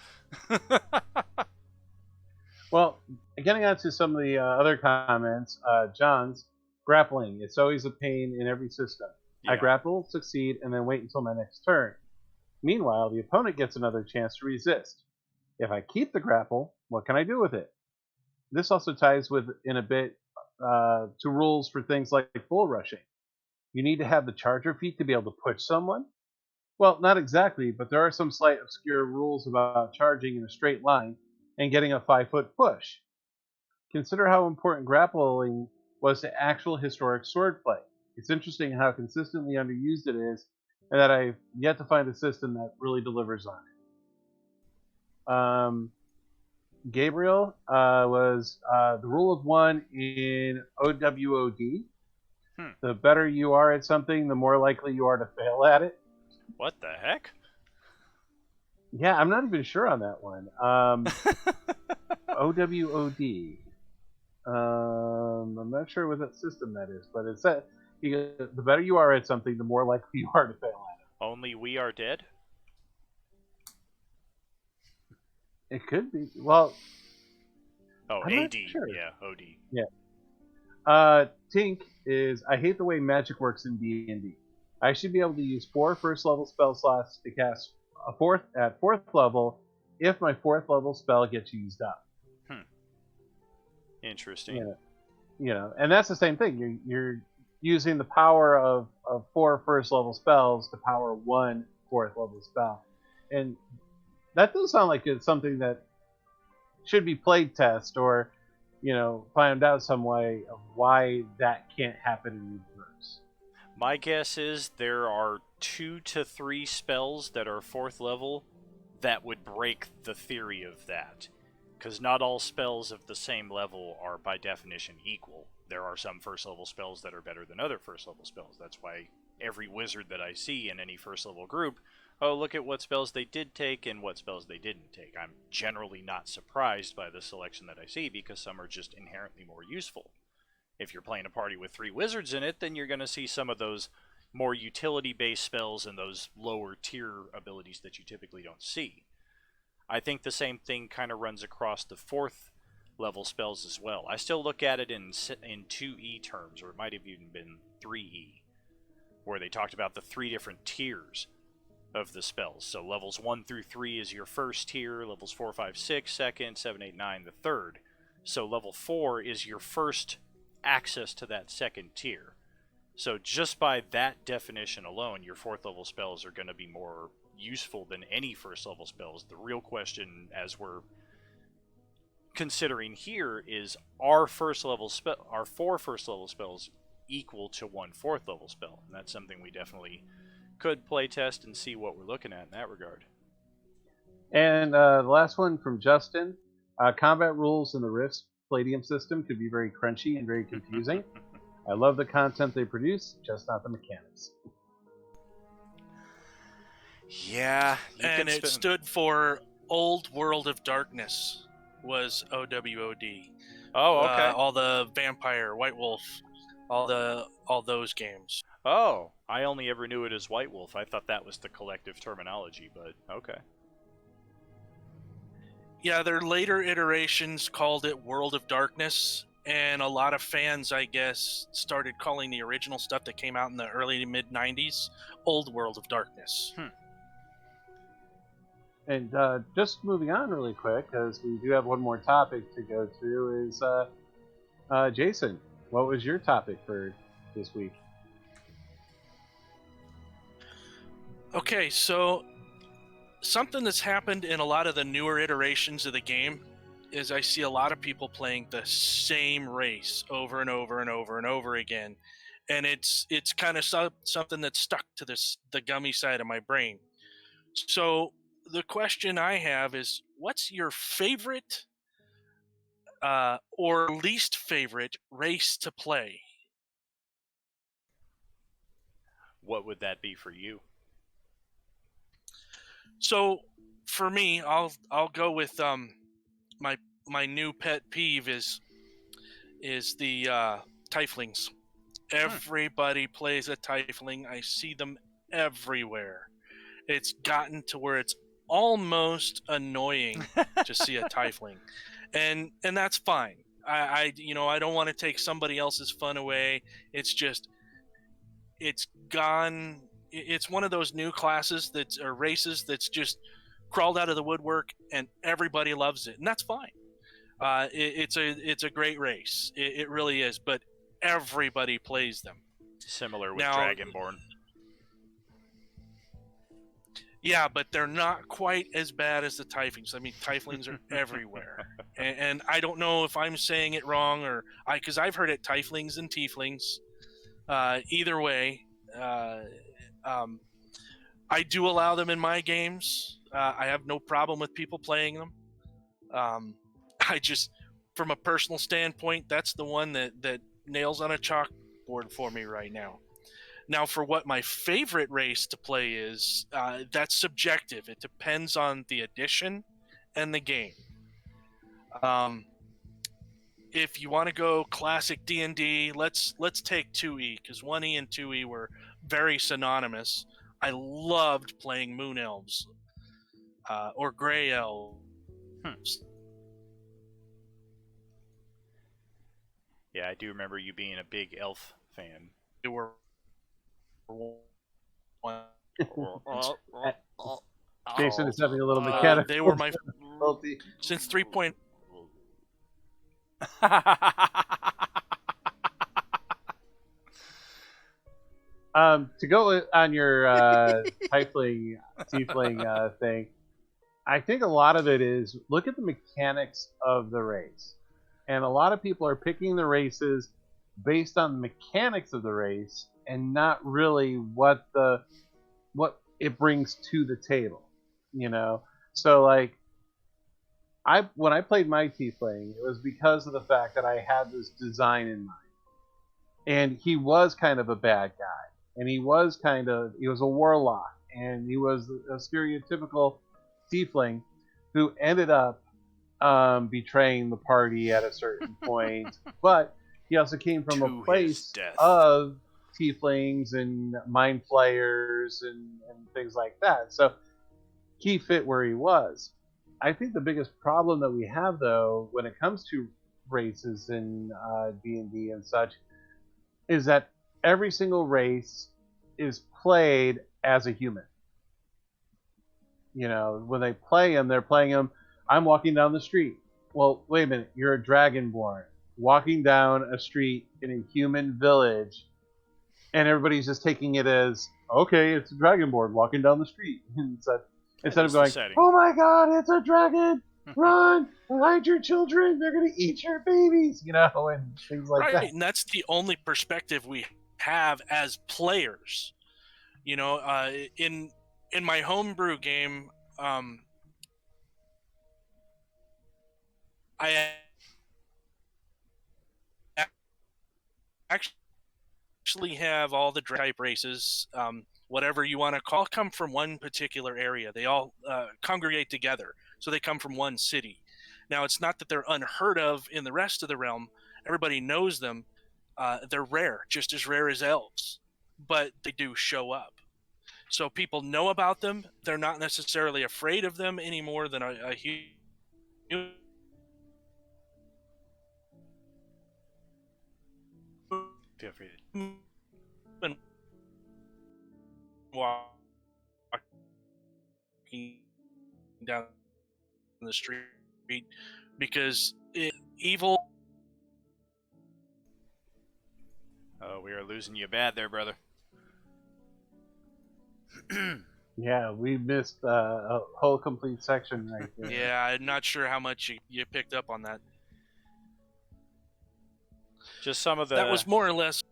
Well, getting on to some of the other comments, John's grappling. It's always a pain in every system. Yeah. I grapple, succeed, and then wait until my next turn. Meanwhile, the opponent gets another chance to resist. If I keep the grapple, what can I do with it? This also ties in a bit to rules for things like bull rushing. You need to have the charger feat to be able to push someone? Well, not exactly, but there are some slight obscure rules about charging in a straight line and getting a 5-foot push. Consider how important grappling was to actual historic swordplay. It's interesting how consistently underused it is, and that I've yet to find a system that really delivers on it. Gabriel was the rule of one in OWOD. The better you are at something, the more likely you are to fail at it. What the heck? Yeah, I'm not even sure on that one. OWOD. I'm not sure what that system that is, but it's that the better you are at something, the more likely you are to fail at it. Only we are dead? It could be. Well, Oh, I'm not AD. sure. Yeah, OD. Yeah. Tink is, I hate the way magic works in D&D. I should be able to use 4 first level spell slots to cast a fourth at 4th level if my 4th level spell gets used up. Interesting. Yeah. And that's the same thing. You're using the power of 4 first level spells to power 1 4th level spell. And that does sound like it's something that should be played test, or find out some way of why that can't happen in universe. My guess is there are 2 to 3 spells that are 4th level that would break the theory of that. Because not all spells of the same level are by definition equal. There are some 1st level spells that are better than other 1st level spells. That's why every wizard that I see in any 1st level group, oh, look at what spells they did take and what spells they didn't take. I'm generally not surprised by the selection that I see because some are just inherently more useful. If you're playing a party with 3 wizards in it, then you're going to see some of those more utility-based spells and those lower tier abilities that you typically don't see. I think the same thing kind of runs across the 4th level spells as well. I still look at it in 2E terms, or it might have even been 3E, where they talked about the 3 different tiers of the spells. So levels 1 through 3 is your first tier, levels 4, 5, 6 second, 7, 8, 9 the third. So level 4 is your first access to that second tier. So just by that definition alone, your 4th level spells are going to be more useful than any 1st level spells. The real question, as we're considering here, is are 4 1st level spells equal to 1 4th level spell? And that's something we definitely could play test and see what we're looking at in that regard. And the last one from Justin: combat rules in the Rift's Palladium system could be very crunchy and very confusing. I love the content they produce, just not the mechanics. Yeah, and it stood for Old World of Darkness, was OWOD. Oh, okay. All the Vampire, White Wolf, all those games. Oh, I only ever knew it as White Wolf. I thought that was the collective terminology, but okay. Yeah, their later iterations called it World of Darkness, and a lot of fans, I guess, started calling the original stuff that came out in the early to mid-90s Old World of Darkness. And just moving on really quick, because we do have one more topic to go through, is Jason, what was your topic for this week? Okay, so something that's happened in a lot of the newer iterations of the game is I see a lot of people playing the same race over and over and over and over again, and it's kind of something that's stuck to the gummy side of my brain. So the question I have is, what's your favorite or least favorite race to play? What would that be for you? So for me, I'll go with my new pet peeve is the Tieflings. Everybody plays a Tiefling. I see them everywhere. It's gotten to where it's almost annoying to see a Tiefling, and that's fine. I don't want to take somebody else's fun away. It's just it's gone. It's one of those new classes or races that's just crawled out of the woodwork, and everybody loves it, and that's fine. It's a great race. It really is, but everybody plays them. Similar with Now, Dragonborn. Yeah, but they're not quite as bad as the Tieflings. I mean, Tieflings are everywhere, and I don't know if I'm saying it wrong because I've heard it Tieflings and Tieflings. Either way, I do allow them in my games. I have no problem with people playing them. I just, from a personal standpoint, that's the one that nails on a chalkboard for me right now. Now, for what my favorite race to play is, that's subjective. It depends on the edition and the game. If you want to go classic D&D, let's take 2E, because 1E and 2E were very synonymous. I loved playing Moon Elves or Gray Elves. Yeah, I do remember you being a big elf fan. They were Jason is having a little mechanical. They were my since 3. To go on your Tiefling, tiefling thing. I think a lot of it is look at the mechanics of the race, and a lot of people are picking the races based on the mechanics of the race and not really what it brings to the table. You know, so like when I played my tiefling, it was because of the fact that I had this design in mind, and he was kind of a bad guy, and he was a warlock, and he was a stereotypical tiefling who ended up betraying the party at a certain point. But he also came from a place of tieflings and mind flayers and things like that. So he fit where he was. I think the biggest problem that we have, though, when it comes to races in D&D and such, is that every single race is played as a human. You know, when they play them, they're playing them. I'm walking down the street. Well, wait a minute. You're a dragonborn walking down a street in a human village, and everybody's just taking it as, okay, it's a dragonborn walking down the street. Instead of going, oh my god, it's a dragon! Run! Hide your children! They're going to eat your babies! You know, and things like that. Right, and that's the only perspective we have as players. You know, in my homebrew game, I actually have all the type races, whatever you want to call, come from one particular area. They all congregate together, so they come from one city. Now, it's not that they're unheard of in the rest of the realm. Everybody knows them. They're rare, just as rare as elves, but they do show up. So people know about them. They're not necessarily afraid of them any more than a human. Feel free to walking down the street because evil. Oh, we are losing you bad there, brother. Yeah, we missed a whole complete section right there. Yeah, I'm not sure how much you picked up on that. Just some of the. That was more or less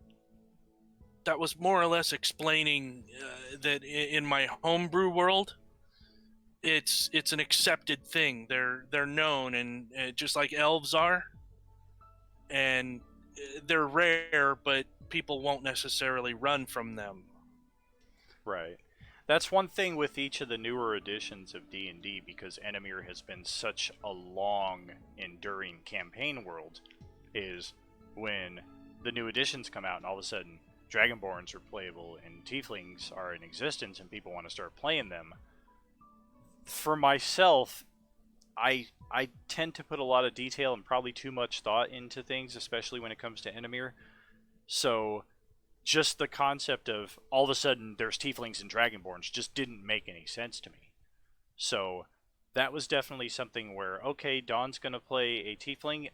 explaining that in my homebrew world, it's an accepted thing. They're known, and just like elves are, and they're rare, but people won't necessarily run from them. Right. That's one thing with each of the newer editions of D&D, because Enemir has been such a long, enduring campaign world, is when the new editions come out and all of a sudden Dragonborns are playable and Tieflings are in existence and people want to start playing them. For myself, I tend to put a lot of detail and probably too much thought into things, especially when it comes to Enemir. So just the concept of all of a sudden there's Tieflings and Dragonborns just didn't make any sense to me. So that was definitely something where, okay, Dawn's going to play a Tiefling.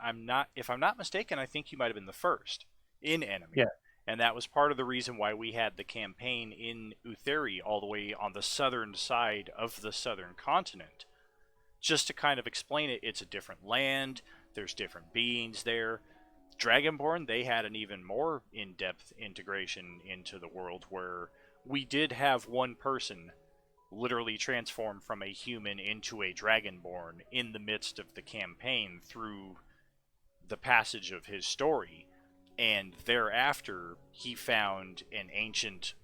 If I'm not mistaken, I think you might have been the first in Enemir. Yeah. And that was part of the reason why we had the campaign in Utheri all the way on the southern side of the southern continent. Just to kind of explain it, it's a different land, there's different beings there. Dragonborn, they had an even more in-depth integration into the world where we did have one person literally transform from a human into a Dragonborn in the midst of the campaign through the passage of his story. And thereafter, he found an ancient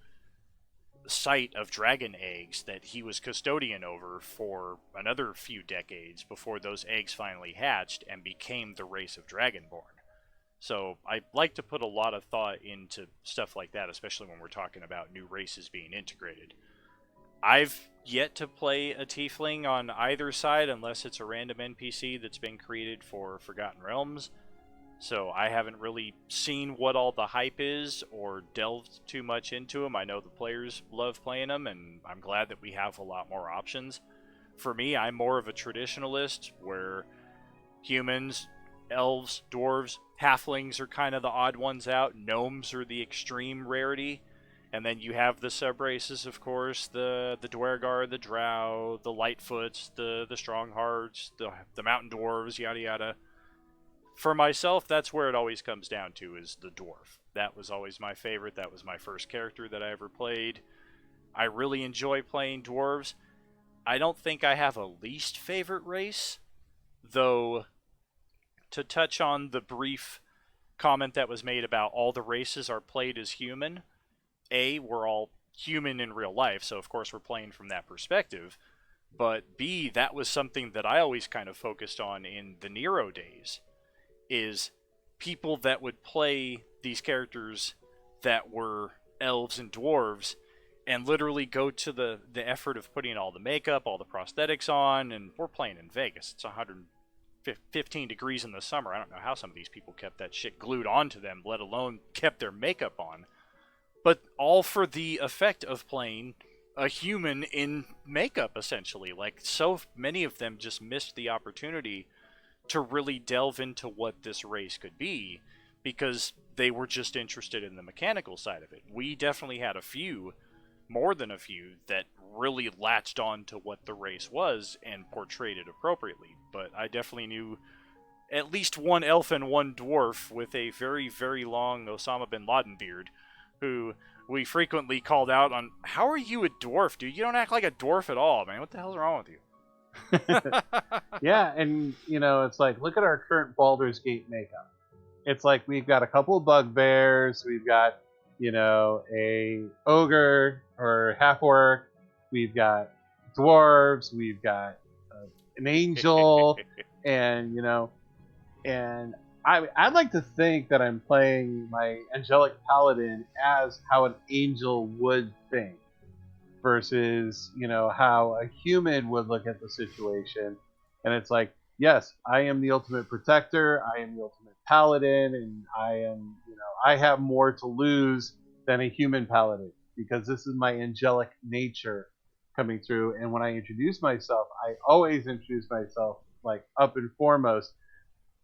site of dragon eggs that he was custodian over for another few decades before those eggs finally hatched and became the race of Dragonborn. So I like to put a lot of thought into stuff like that, especially when we're talking about new races being integrated. I've yet to play a Tiefling on either side unless it's a random NPC that's been created for Forgotten Realms. So I haven't really seen what all the hype is or delved too much into them. I know the players love playing them, and I'm glad that we have a lot more options. For me, I'm more of a traditionalist where humans, elves, dwarves, halflings are kind of the odd ones out. Gnomes are the extreme rarity. And then you have the sub races, of course, the Dwergar, the Drow, the Lightfoots, the Stronghearts, the Mountain Dwarves, yada yada. For myself, that's where it always comes down to, is the dwarf. That was always my favorite. That was my first character that I ever played. I really enjoy playing dwarves. I don't think I have a least favorite race, though. To touch on the brief comment that was made about all the races are played as human, we're all human in real life, so of course we're playing from that perspective. But B, that was something that I always kind of focused on in the Nero days, is people that would play these characters that were elves and dwarves and literally go to the effort of putting all the makeup, all the prosthetics on, and we're playing in Vegas. It's 115 degrees in the summer. I don't know how some of these people kept that shit glued onto them, let alone kept their makeup on. But all for the effect of playing a human in makeup, essentially. Like, so many of them just missed the opportunity to really delve into what this race could be, because they were just interested in the mechanical side of it. We definitely had a few, more than a few, that really latched on to what the race was and portrayed it appropriately. But I definitely knew at least one elf and one dwarf with a very, very long Osama bin Laden beard, who we frequently called out on, how are you a dwarf, dude? You don't act like a dwarf at all, man. What the hell's wrong with you? Yeah, and it's like, look at our current Baldur's Gate makeup. It's like we've got a couple of bugbears, we've got a ogre or half orc, we've got dwarves, we've got an angel, and and I'd like to think that I'm playing my angelic paladin as how an angel would think, versus how a human would look at the situation. And it's like, yes, I am the ultimate protector, I am the ultimate paladin, and I have more to lose than a human paladin, because this is my angelic nature coming through. And when I introduce myself, I always introduce myself like up and foremost.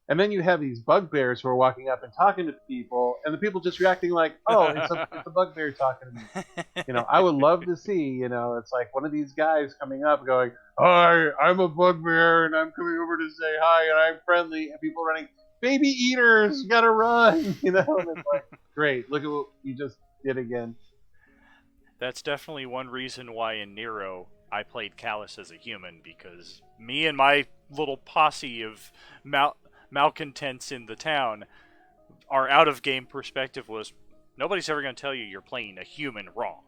And then you have these bugbears who are walking up and talking to people, and the people just reacting like, "Oh, it's a bugbear talking to me." I would love to see, it's like one of these guys coming up going, "Hi, I'm a bugbear, and I'm coming over to say hi, and I'm friendly," and people running, "Baby eaters, gotta run!" And it's like, great, look at what you just did again. That's definitely one reason why in Nero I played Callus as a human, because me and my little posse of malcontents in the town, our out-of-game perspective was, nobody's ever going to tell you you're playing a human wrong.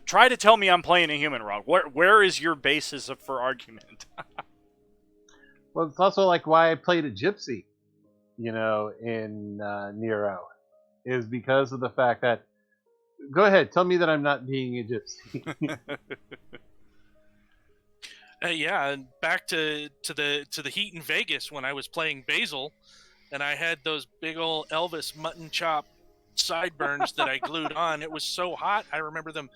Try to tell me I'm playing a human wrong. Where is your basis for argument? Well, it's also like why I played a gypsy, in Nero, is because of the fact that, go ahead, tell me that I'm not being a gypsy. Yeah, and back to the heat in Vegas when I was playing Basil, and I had those big old Elvis mutton chop sideburns that I glued on. It was so hot, I remember them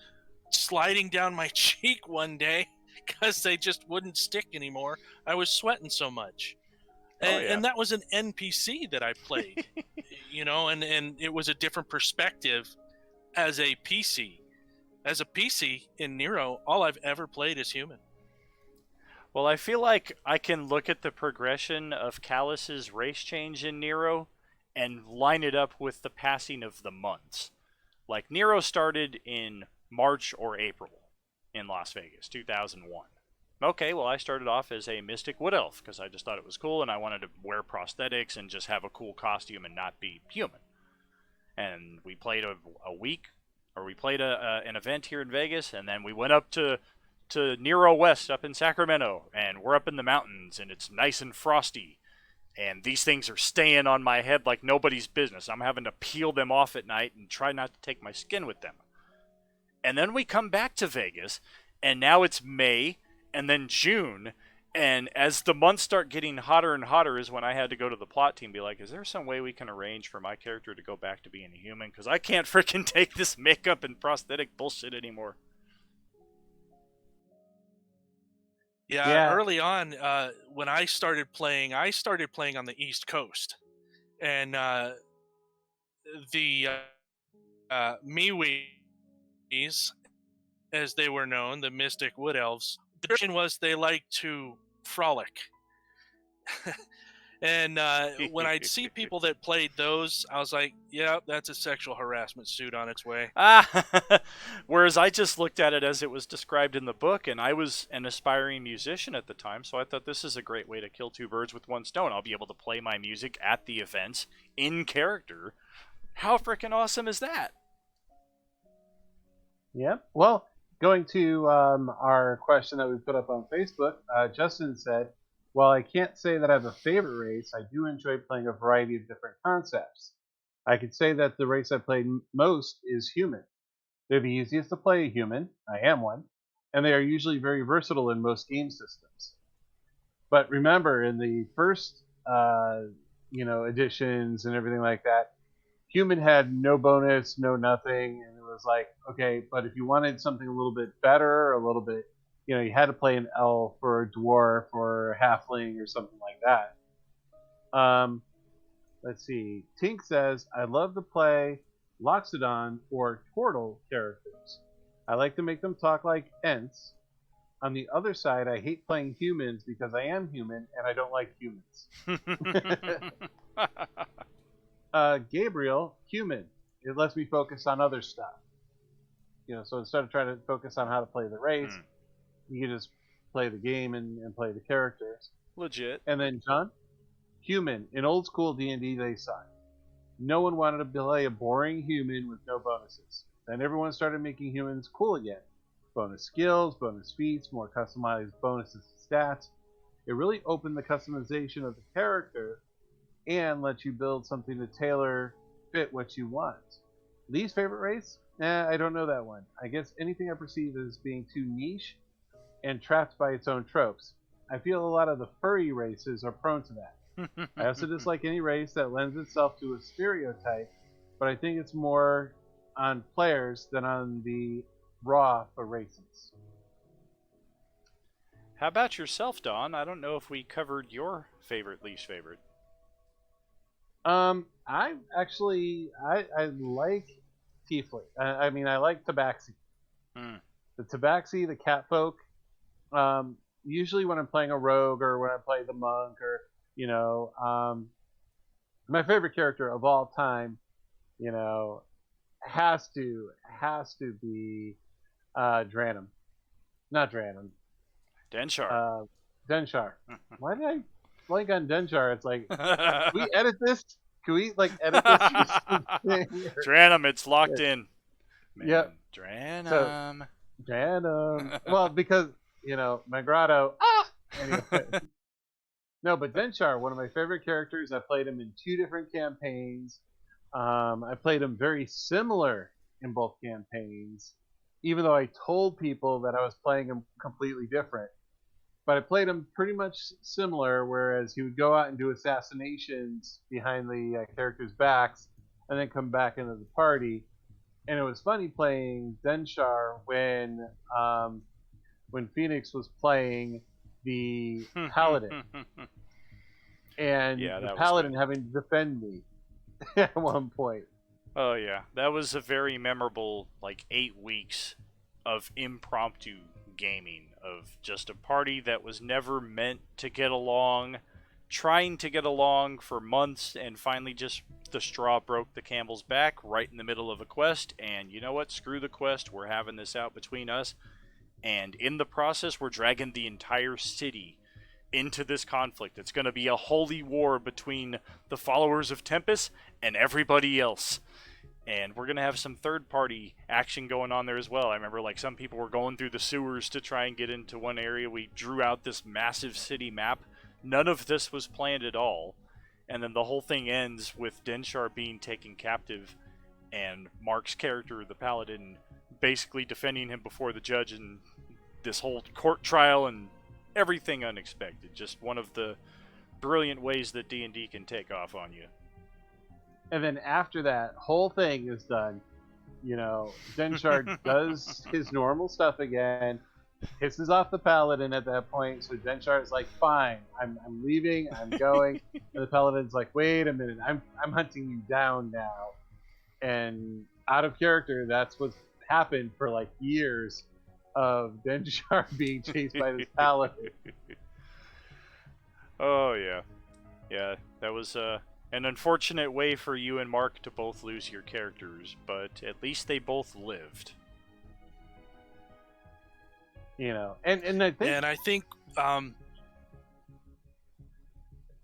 sliding down my cheek one day because they just wouldn't stick anymore. I was sweating so much. And that was an NPC that I played, and it was a different perspective as a PC. As a PC in Nero, all I've ever played is human. Well, I feel like I can look at the progression of Callus's race change in Nero and line it up with the passing of the months. Like, Nero started in March or April in Las Vegas, 2001. Okay, well, I started off as a Mystic Wood Elf because I just thought it was cool and I wanted to wear prosthetics and just have a cool costume and not be human. And we played a week, or we played an event here in Vegas, and then we went up to Nero West up in Sacramento, and we're up in the mountains, and it's nice and frosty, and these things are staying on my head like nobody's business. I'm having to peel them off at night and try not to take my skin with them. And then we come back to Vegas, and now it's May, and then June, and as the months start getting hotter and hotter is when I had to go to the plot team and be like, is there some way we can arrange for my character to go back to being a human? Because I can't freaking take this makeup and prosthetic bullshit anymore. Yeah, early on, when I started playing on the East Coast, and the MeWe as they were known, the Mystic Wood Elves, the tradition was they liked to frolic. And when I'd see people that played those, I was like, yeah, that's a sexual harassment suit on its way. Whereas I just looked at it as it was described in the book, and I was an aspiring musician at the time, so I thought this is a great way to kill two birds with one stone. I'll be able to play my music at the events in character. How freaking awesome is that? Yep. Well, going to our question that we put up on Facebook, Justin said, while I can't say that I have a favorite race, I do enjoy playing a variety of different concepts. I could say that the race I played most is human. They're the easiest to play a human. I am one. And they are usually very versatile in most game systems. But remember, in the first, editions and everything like that, human had no bonus, no nothing, and it was like, okay, but if you wanted something a little bit better, a little bit, you had to play an elf or a dwarf or a halfling or something like that. Let's see. Tink says, I love to play Loxodon or Turtle characters. I like to make them talk like Ents. On the other side, I hate playing humans because I am human and I don't like humans. Gabriel, human. It lets me focus on other stuff. So instead of trying to focus on how to play the race, you can just play the game and play the characters. Legit. And then John, human. In old school D&D, they sucked. No one wanted to play a boring human with no bonuses. Then everyone started making humans cool again. Bonus skills, bonus feats, more customized bonuses and stats. It really opened the customization of the character and let you build something to tailor fit what you want. Least favorite race? I don't know that one. I guess anything I perceive as being too niche and trapped by its own tropes. I feel a lot of the furry races are prone to that. I also dislike any race that lends itself to a stereotype, but I think it's more on players than on the raw for races. How about yourself, Don? I don't know if we covered your favorite, least favorite. I like Tiefling. I like Tabaxi. The Tabaxi, the Catfolk. Usually when I'm playing a rogue or when I play the monk or my favorite character of all time, has to be Dranum. Not Dranum. Denshar. Denshar. Why did I blank on Denshar? It's like, can we edit this? Can we edit this? Dranum, it's locked in. Man, yep. Dranum. So, Dranum. Well, because my grotto. Anyway. No, but Denshar, one of my favorite characters. I played him in 2 different campaigns. I played him very similar in both campaigns, even though I told people that I was playing him completely different. But I played him pretty much similar, whereas he would go out and do assassinations behind the characters' backs and then come back into the party. And it was funny playing Denshar when Phoenix was playing the Paladin. And the Paladin having to defend me at one point. Oh, yeah. That was a very memorable, 8 weeks of impromptu gaming, of just a party that was never meant to get along, trying to get along for months, and finally just the straw broke the camel's back right in the middle of a quest, and you know what? Screw the quest. We're having this out between us. And in the process, we're dragging the entire city into this conflict. It's going to be a holy war between the followers of Tempest and everybody else. And we're going to have some third-party action going on there as well. I remember some people were going through the sewers to try and get into one area. We drew out this massive city map. None of this was planned at all. And then the whole thing ends with Denshar being taken captive and Mark's character, the Paladin, basically defending him before the judge in this whole court trial and everything unexpected. Just one of the brilliant ways that D&D can take off on you. And then after that whole thing is done, Denshar does his normal stuff again, pisses off the Paladin at that point, so Denshar is like, fine, I'm leaving, I'm going. And the Paladin's like, wait a minute, I'm hunting you down now. And out of character, that's what happened for like years of Denshar being chased by this paladin. Oh yeah, yeah. That was an unfortunate way for you and Mark to both lose your characters, but at least they both lived. You know, and I think, And I think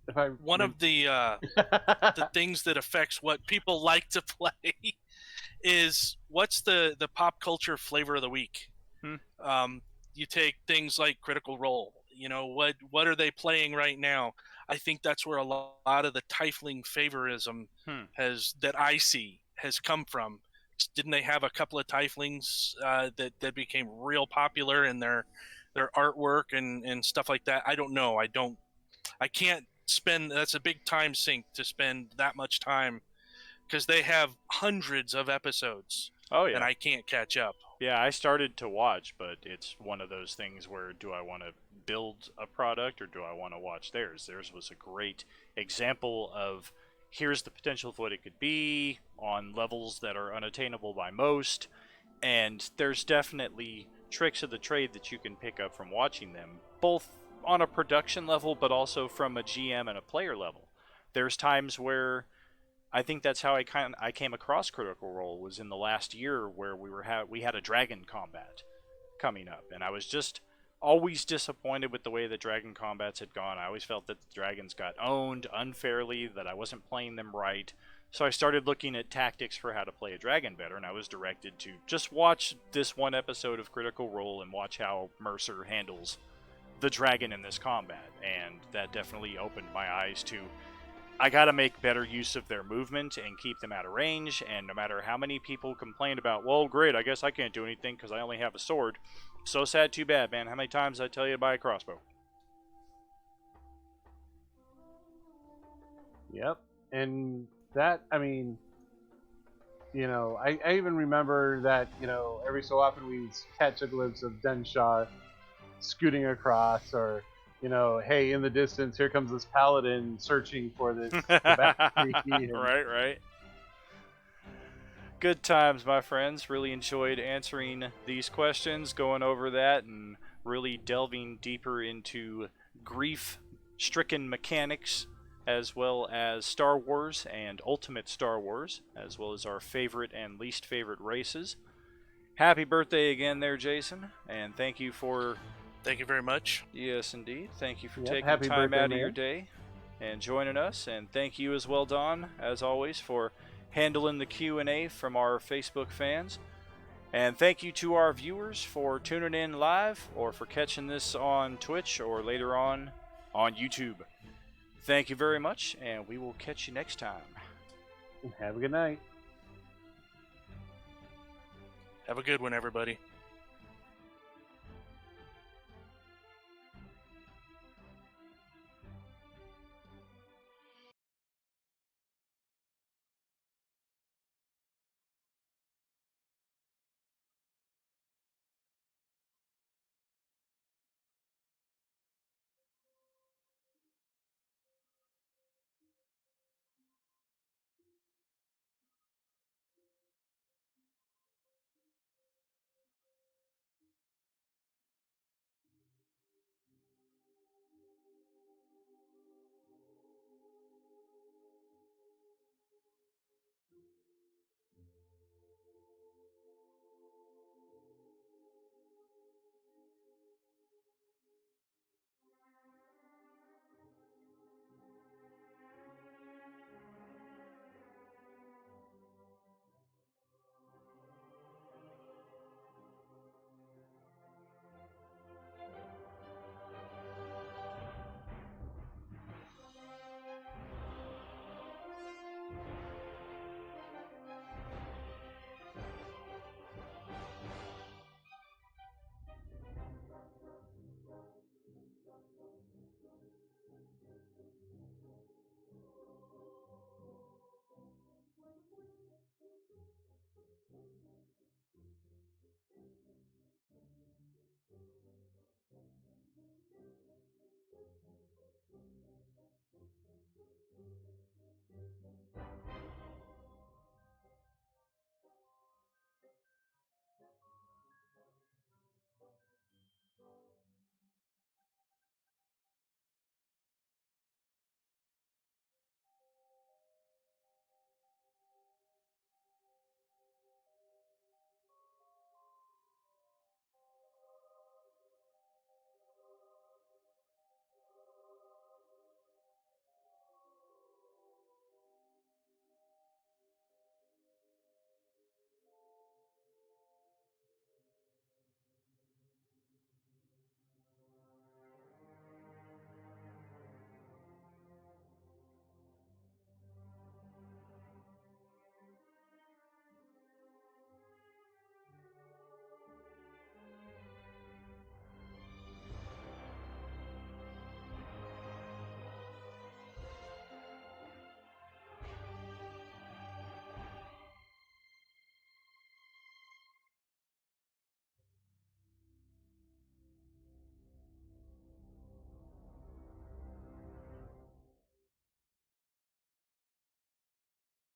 if I one of the things that affects what people like to play is what's the pop culture flavor of the week. You take things like Critical Role. You know, what are they playing right now? I think that's where a lot of the Tiefling favorism that I see has come from. Didn't they have a couple of Tieflings that became real popular in their artwork and stuff like that? I don't know. I can't spend. That's a big time sink to spend that much time, because they have hundreds of episodes. Oh yeah, and I can't catch up. yeah. I started to watch, but it's one of those things where do I want to build a product or do I want to watch theirs? Theirs was a great example of here's the potential of what it could be on levels that are unattainable by most, and there's definitely tricks of the trade that you can pick up from watching them, both on a production level but also from a GM and a player level. There's times where I think that's how I came across Critical Role was in the last year where we had a dragon combat coming up, and I was just always disappointed with the way the dragon combats had gone. I always felt that the dragons got owned unfairly, that I wasn't playing them right. So I started looking at tactics for how to play a dragon better, and I was directed to just watch this one episode of Critical Role and watch how Mercer handles the dragon in this combat, and that definitely opened my eyes to I gotta make better use of their movement and keep them out of range, and no matter how many people complain about, well, great, I guess I can't do anything because I only have a sword. So sad, too bad, man. How many times did I tell you to buy a crossbow? Yep. And that, I mean, you know, I even remember that, you know, every so often we catch a glimpse of Denshar scooting across, or, you know, hey, in the distance, here comes this paladin searching for this tobacco. Right. Good times, my friends. Really enjoyed answering these questions, going over that, and really delving deeper into grief-stricken mechanics, as well as Star Wars and Ultimate Star Wars, as well as our favorite and least favorite races. Happy birthday again there, Jason, and thank you for... Thank you very much. Yes, indeed. Thank you for Yep, taking happy time birthday, out of man. your day and joining us. And thank you as well, Don, as always, for handling the Q&A from our Facebook fans. And thank you to our viewers for tuning in live or for catching this on Twitch or later on YouTube. Thank you very much, and we will catch you next time. Have a good night. Have a good one, everybody.